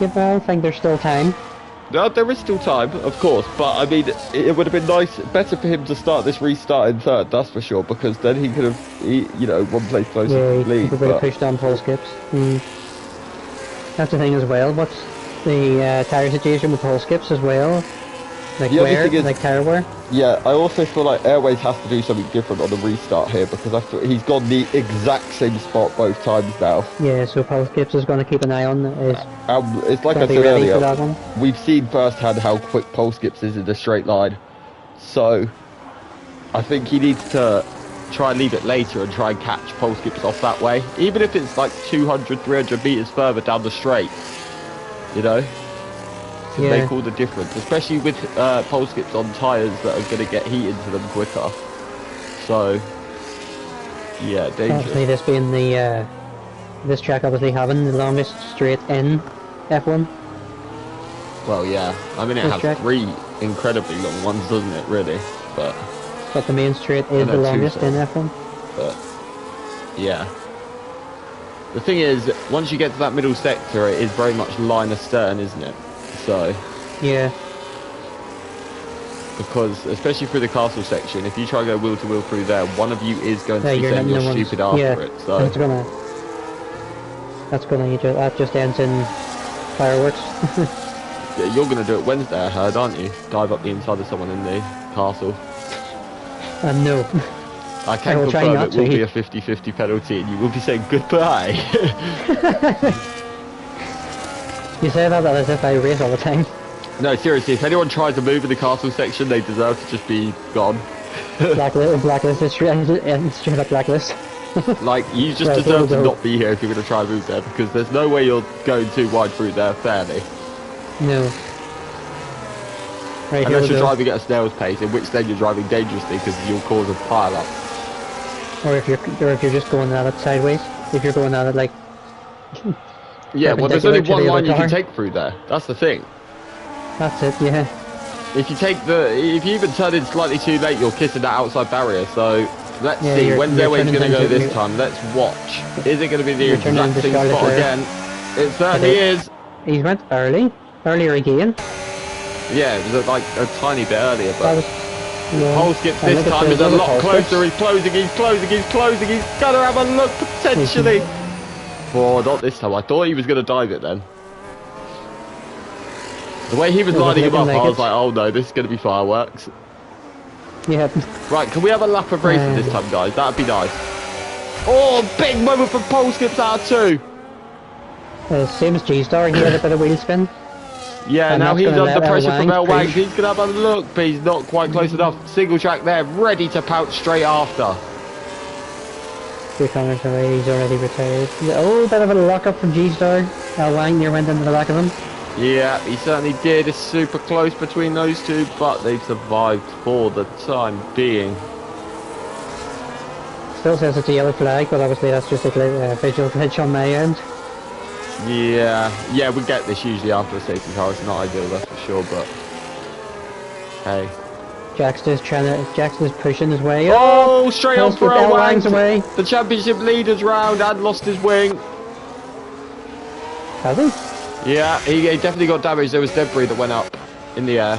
I think there's still time.
No, there is still time, of course, but I mean, it would have been better for him to start this restart in third, that's for sure, because then he could have, you know, one place closer
Yeah,
to the lead.
he could have pushed on pole skips. That's the thing as well. What's the tyre situation with pole skips as well? Like wear, like tyre wear?
Yeah, I also feel like Airways has to do something different on the restart here because I feel he's gone the exact same spot both times now.
Yeah, so pole skips is going to keep an eye on.
It's like I said earlier, we've seen firsthand how quick pole skips is in a straight line. So, I think he needs to try and leave it later and try and catch pole skips off that way. Even if it's like 200, 300 metres further down the straight. You know? To make all the difference, especially with pole skips on tyres that are going to get heat into them quicker. So, yeah, dangerous.
Obviously, this being the this track obviously having the longest straight in F1.
Well, yeah, I mean it has 3 incredibly long ones, doesn't it? Really, but
the main straight is the longest in F1.
But yeah. The thing is, once you get to that middle sector, it is very much line astern, isn't it? So
yeah,
because especially through the castle section, if you try to go wheel to wheel through there, one of you is going to be saying you're stupid after it. So that just ends in fireworks. Yeah, you're gonna do it Wednesday, I heard, aren't you? Dive up the inside of someone in the castle.
No.
I can confirm it will be a 50-50 penalty, and you will be saying goodbye.
You say that as if I race all the time.
No, seriously, if anyone tries to move in the castle section, they deserve to just be gone.
Blacklist is straight up blacklist.
Like, you just deserve to not be here if you're going to try and move there, because there's no way you're going too wide through there fairly.
No. Right,
unless you're driving at a snail's pace, in which then you're driving dangerously because you'll cause a pile-up.
Or if you're just going at it sideways. If you're going at it like...
Yeah, well, there's only one line you can take through there. That's the thing.
That's it, yeah.
If you even turn in slightly too late, you're kissing that outside barrier. So let's see. When's Airways going to go this time? Let's watch. Is it going to be the exact same spot again? It certainly is.
He went earlier again.
Yeah, it was like a tiny bit earlier, but pole skips this time is a lot closer. He's closing. He's gonna have a look potentially. Oh, not this time. I thought he was going to dive it then. The way he was lining him up, I was like, oh no, this is going to be fireworks.
Yeah.
Right, can we have a lap of racing this time, guys? That'd be nice. Oh, big moment for pole skips out of 2.
Same as G-Star, he had a bit of wheel spin.
Yeah, and now he's under pressure from L-Wang. He's going to have a look, but he's not quite close enough. Single track there, ready to pounce straight after.
2 corners away, he's already retired. Oh, bit of a lock-up from G-Star. L-Wang near went into the back of him.
Yeah, he certainly did. It's super close between those two, but they've survived for the time being.
Still says it's a yellow flag, but obviously that's just a visual glitch on my end.
Yeah, we get this usually after a safety car. It's not ideal, that's for sure, but hey.
Jaxter's pushing his way.
Oh, straight on for L-Wang's
away.
The championship leaders round and lost his wing.
Has he?
Yeah, he definitely got damaged. There was debris that went up in the air.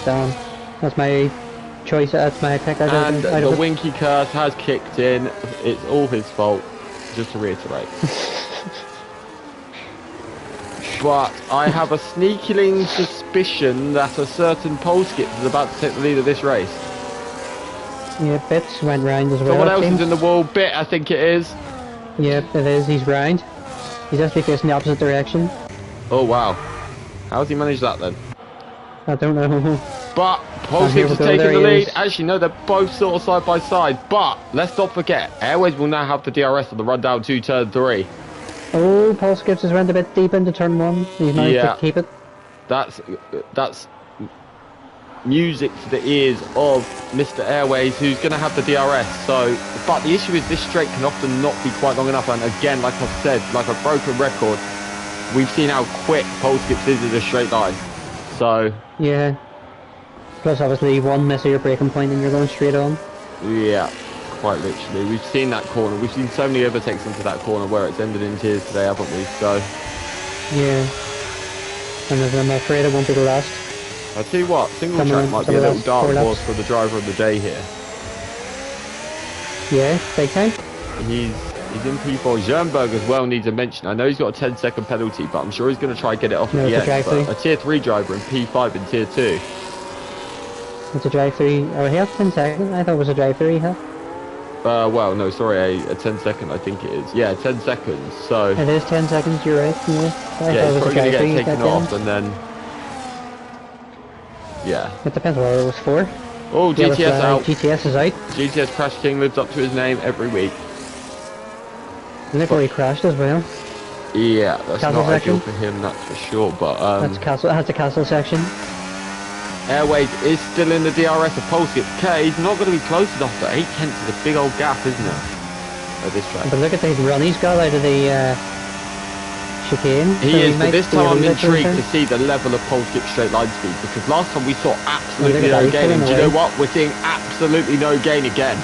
Damn. That's my choice. That's my pick.
And the Winky curse has kicked in. It's all his fault, just to reiterate. But I have a sneaking suspicion that a certain pole skip is about to take the lead of this race.
Yeah, Bits went round as well.
Someone else is in the wall. Bit, I think it is.
Yep, it is. He's round. He's actually facing the opposite direction.
Oh wow. How's he managed that then?
I don't know.
But pole skips is taking the lead. Actually, no, they're both sort of side by side. But let's not forget, Airways will now have the DRS on the run down to turn 3.
Oh, Paul Skips has went a bit deep into turn 1. He's managed to keep it.
That's music to the ears of Mr. Airways, who's going to have the DRS. So, but the issue is this straight can often not be quite long enough. And again, like I've said, like a broken record, we've seen how quick pole skips is in a straight line. So
yeah. Plus, obviously, one miss of your braking point and you're going straight on.
Yeah. Quite literally, we've seen that corner. We've seen so many overtakes into that corner where it's ended in tears today, haven't we? So
yeah. And I'm afraid it won't be the last.
I'll tell you what, single
Come
track
on,
might
to
be a
the
little
last
dark
4
horse
laps.
for the driver of the day here.
Yeah, big time.
He's in P4. Schoenberg as well needs a mention. I know he's got a 10-second penalty, but I'm sure he's going to try and get it off
No,
at the
it's a
end.
drive-through.
But a tier 3 driver in P5 and tier 2.
It's a drive-through. Oh, he has 10 seconds. I thought it was a drive-through he had.
Well, no, sorry, a 10-second, I think it is. Yeah, 10 seconds. So
It is 10 seconds, you're right. Yeah, I
yeah,
thought
he's
it was a
probably going to get
drive-through.
taken off, and then yeah.
It depends what it was for.
Oh,
Yeah,
GTS out.
GTS is out.
GTS Crash King lives up to his name every week.
Look where he crashed as well.
Yeah, that's
Castle
not ideal
section.
for him, that's for sure. But
That's the castle section.
Airways is still in the DRS of Polskip. K, he's not going to be close enough, but 8/10 is a big old gap, isn't it? At this track.
But look at the run he's got out of the chicane.
He
So
is,
might
but this
be a
time I'm
wee bit
intrigued
closer.
to see the level of Polskip straight line speed, because last time we saw absolutely
Well,
no
look at that,
gain,
he's
and do you know
pulling
what? We're seeing absolutely no gain again.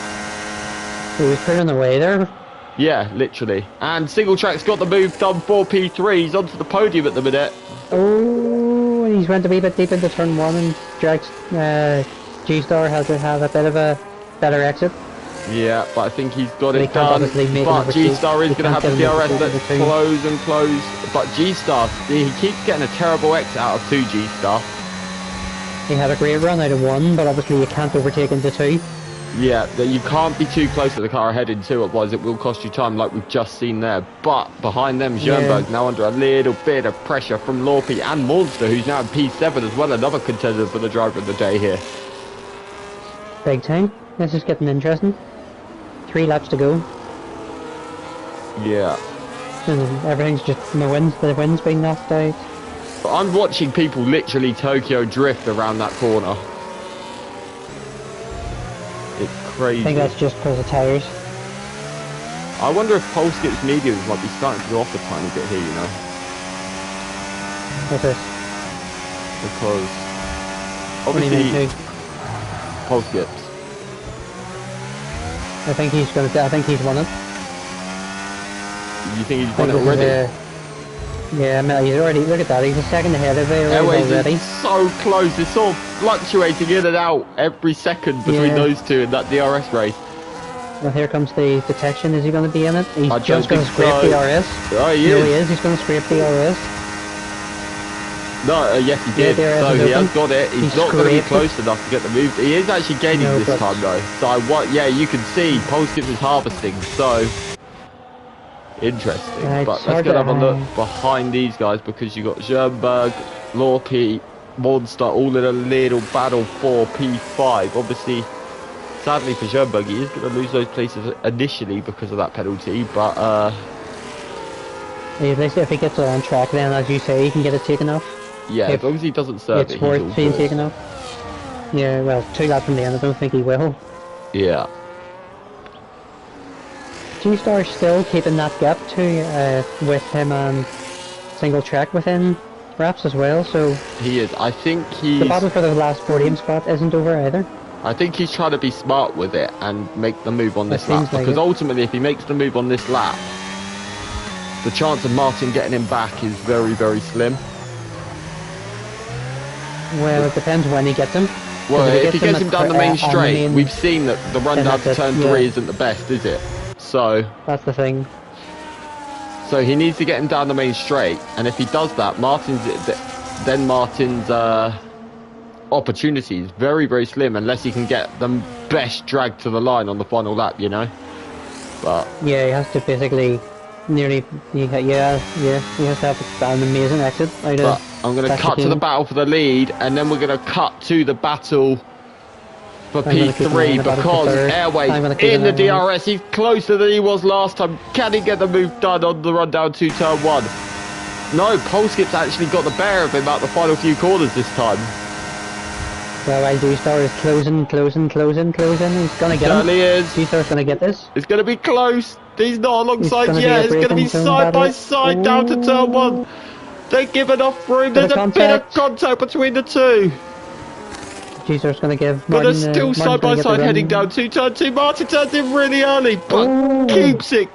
He was put on the way there.
Yeah, literally. And single track's got the move done for P3. He's onto the podium at the minute.
Oh, and he's went a wee bit deep into turn 1 and dragged G-Star has to have a bit of a better exit.
Yeah, but I think he's got
He
it
can't
done.
obviously make
But
another
G-Star is
he
going to
can't
have the
get another
DRS that's
two.
close and close. But G-Star, he keeps getting a terrible exit out of 2 G-Star.
He had a great run out of 1, but obviously you can't overtake into 2.
Yeah, that you can't be too close to the car ahead in 2, otherwise it will cost you time like we've just seen there. But behind them, Schoenberg now under a little bit of pressure from Lorpe and Monster, who's now in P7 as well, another contender for the driver of the day here.
Big time. This is getting interesting. 3 laps to go.
Yeah.
And everything's just the wind's being knocked out.
But I'm watching people literally Tokyo drift around that corner. It's crazy.
I think that's just because of tyres.
I wonder if Polskip's mediums might be starting to go off a tiny bit here, you know?
What's this?
Because
What do you mean,
obviously
who?
Polskip's.
I think he's won it.
You think he's
I
won
think
it
this is
already?
yeah, I mean, he's already, look at that, he's a second ahead of it
Airways
already.
is so close, it's sort of fluctuating in and out every second between
Yeah.
those two in that DRS race.
Well, here comes the detection, is he going to be in it? He's
I
just
don't
going to
think
scrape
so.
the RS.
Oh, he
No,
is.
he is, he's going to scrape the RS.
No, yes he
Yeah,
did.
DRS
So
is
he has
open.
got it. He's
He's
not going to be
scraped it.
close enough to get the move. He is actually gaining
No,
this
but-
time though. So yeah, you can see Polskip is harvesting. So interesting.
It's
But let's
hard
go
to-
have a look behind these guys, because you got Schoenberg, Lorpe, Monster all in a little battle for P5. Obviously, sadly for Schoenberg, he is going to lose those places initially because of that penalty. But
At least if he gets it on track, then as you say, he can get it taken off.
yeah,
If
as long as he doesn't serve
It's
it, he's all
worth being
good.
taken off. Yeah, well, 2 laps from the end, I don't think he will.
Yeah.
G-Star's still keeping that gap too, with him and single track within wraps as well, so
He is. I think
the
he's.
battle for the last podium spot isn't over either.
I think he's trying to be smart with it and make the move on this
It
lap.
seems like
Because
it.
ultimately, if he makes the move on this lap, the chance of Martin getting him back is very, very slim.
Well, it depends when he gets him.
Well, if he gets him
at
down the main straight,
main-
we've seen that the run
then
down to
that's it,
turn
yeah.
3 isn't the best, is it? So
That's the thing.
he needs to get him down the main straight, and if he does that, then Martin's opportunity is very, very slim unless he can get the best drag to the line on the final lap, you know? But
Yeah, he has to basically nearly. He has to have an amazing exit out
But
of.
I'm going to
that
cut to the
chicane.
battle for the lead, and then we're going to cut to the battle for
I'm gonna keep an eye on
P3
the battle for
because
third.
Airways
I'm gonna keep
in
an
the
eye on
DRS. He's closer than he was last time. Can he get the move done on the run down to turn 1? No, Polskip's actually got the bear of him out the final few corners this time.
Well, while G-Star is closing, he's gonna get him.
Certainly is.
G-Star's gonna get this.
It's going to be close. He's not alongside
gonna be
yet.
a
It's going to be
braking zone
side by
battle.
side down to turn 1. They give enough room.
Bit of
There's a bit of
contact.
contact between the two.
G-Star's gonna give
But
Martin,
they're still
Martin's
side by
gonna get the
side
run.
heading down to turn 2. Martin turns in really early, but
Ooh.
keeps it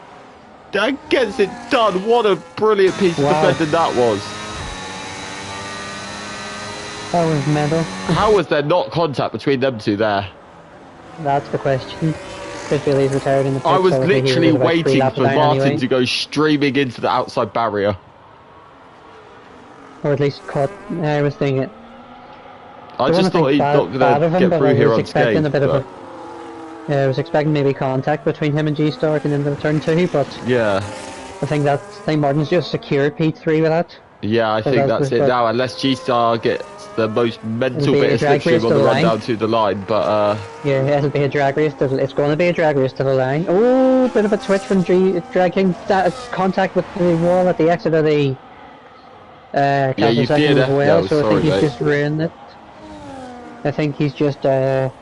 and gets it done. What a brilliant piece
Wow.
of defending that was.
That was mental.
How was there not contact between them two there?
That's the question. Chris Bailey's retired in the pits.
I was
so he
literally
about 3
waiting
laps
for
down
Martin
anyway.
to go streaming into the outside barrier.
Or at least caught. I was thinking.
I just thought he's not going to get through here unscathed.
I was expecting maybe contact between him and G-Star and into the turn 2, but
yeah,
I think Martin's just secured P3 with that.
yeah, I think that's it now. Unless G-Star gets the most mental bit of slipstream on the run down to the line, but
yeah, it'll be a drag race. It's going to be a drag race to the line. Oh, bit of a twitch from Drag King. Contact with the wall at the exit of the cancel section as well.
Yeah,
so I think he's just ruined it. I think he's just
But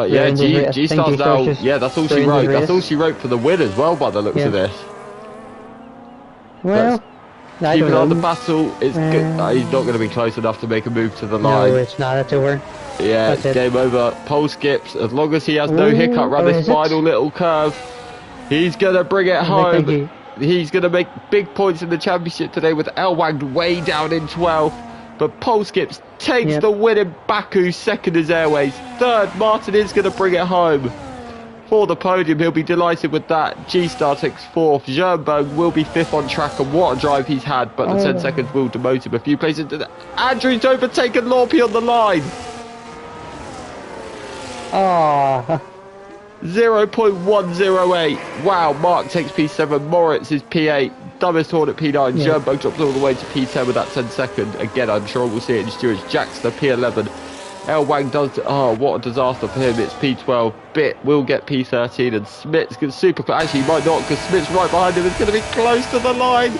yeah, G-Star's now, yeah, that's all she wrote. That's all she wrote for the win as well, by the looks of this.
Well,
keeping on the battle, it's good. He's not going to be close enough to make a move to the line.
No, it's not. It's over.
Yeah, it's game over. Pole skips. As long as he has no hiccup around this final little curve, he's going to bring it home. He's going to make big points in the championship today with Elwang way down in 12th. But Pole Skips takes the win in Baku. Second is Airways. Third, Martin is going to bring it home for the podium. He'll be delighted with that. G-Star takes 4th. Jernberg will be 5th on track, and what a drive he's had. But the 10 seconds will demote him a few places. Andrew's overtaken Lorpy on the line. 0.108. Wow, Mark takes P7. Moritz is P8. Dumbest Horn at P9, Jernberg drops all the way to P10 with that 10 second. Again, I'm sure we'll see it in stewards. Jackster P11. El Wang does, what a disaster for him. It's P12. Bit will get P13, and Smith's super close. Actually, he might not, because Smith's right behind him. It's going to be close to the line.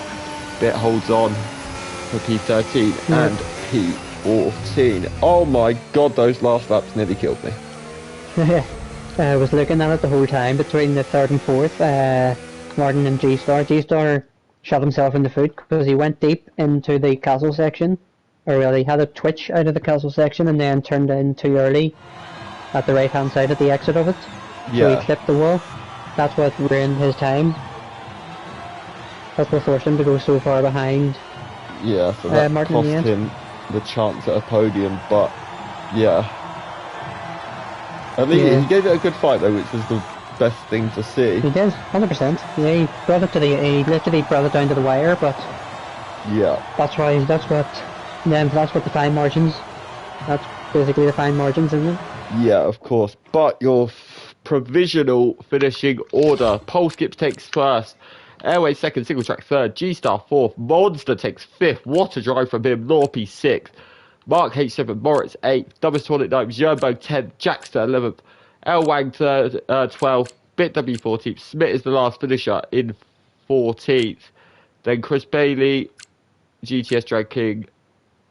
Bit holds on for P13 and P14. Oh my god, those last laps nearly killed me.
I was looking at it the whole time between the 3rd and 4th. Martin and G-Star. G-Star shot himself in the foot because he went deep into the castle section, or really had a twitch out of the castle section and then turned in too early at the right hand side at the exit of it. So he clipped the wall. That's what ruined his time. That's what forced him to go so far behind.
Yeah, so that
Martin
cost him the chance at a podium, but yeah. I think he gave it a good fight though, which was the best thing to see.
He did, 100%. Yeah, he brought it to he literally brought it down to the wire, but
yeah,
that's what the fine margins. That's basically the fine margins, isn't it?
Yeah, of course. But your provisional finishing order: Pole Skips takes 1st, Airway 2nd, Single Track 3rd, G-Star 4th, Monster takes 5th. What a drive from him. Lorpy 6th, Mark H7, Moritz 8th, Dumbest Horn at 9th, Jernberg 10th, Jackster 11th. Elwang 3rd, 12th, Bit W 14th, Smith is the last finisher in 14th. Then Chris Bailey, GTS Drag King,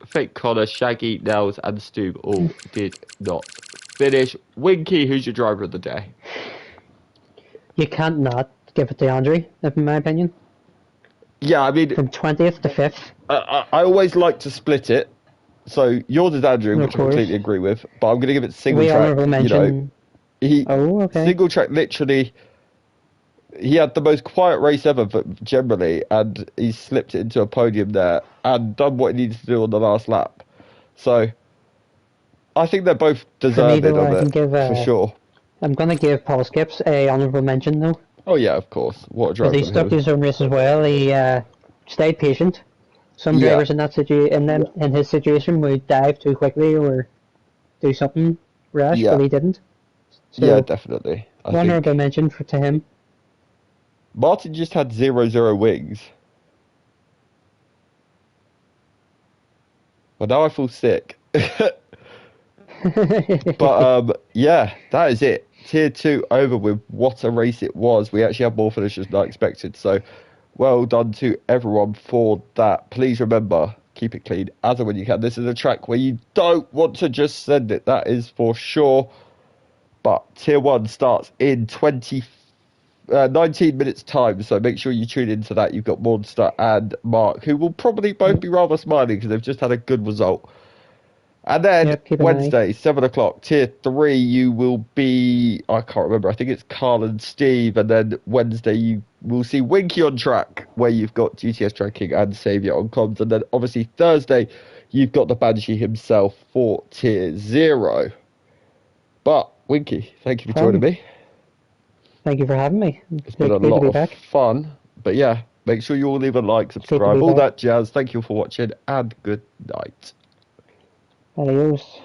Fake Connor, Shaggy, Nels, and Stoob all did not finish. Winky, who's your driver of the day?
You can't not give it to Andre, in my opinion.
Yeah, I mean,
from 20th to 5th.
I always like to split it. So yours is Andrew, which I completely agree with, but I'm going to give it single track. Single track, literally, he had the most quiet race ever, but generally, and he slipped it into a podium there and done what he needed to do on the last lap. So I think they're both deserving of it, for sure.
I'm going to give Paul Skips a honourable mention, though.
Oh yeah, of course. What a driver!
He stuck to his own race as well. He stayed patient. Some drivers in that in his situation would dive too quickly or do something rash, but he didn't. So,
yeah, definitely.
Honourable mention to him.
Martin just had 0 wings. Well, now I feel sick. But yeah, that is it. Tier 2 over with. What a race it was. We actually had more finishers than I expected, so well done to everyone for that. Please remember, keep it clean as and when you can. This is a track where you don't want to just send it, that is for sure. But Tier 1 starts in 19 minutes time, so make sure you tune into that. You've got Monster and Mark, who will probably both be rather smiling because they've just had a good result. And then
Yep, keep an
Wednesday, 7 o'clock, tier 3, you will be, I can't remember, I think it's Carl and Steve. And then Wednesday, you will see Winky on track, where you've got GTS tracking and Saviour on comms. And then obviously Thursday, you've got the Banshee himself for tier 0. But, Winky, thank you for joining me.
Thank you for having me.
It's been a lot of fun. But yeah, make sure you all leave a like, subscribe, all that jazz. Thank you for watching, and good night.
Adios.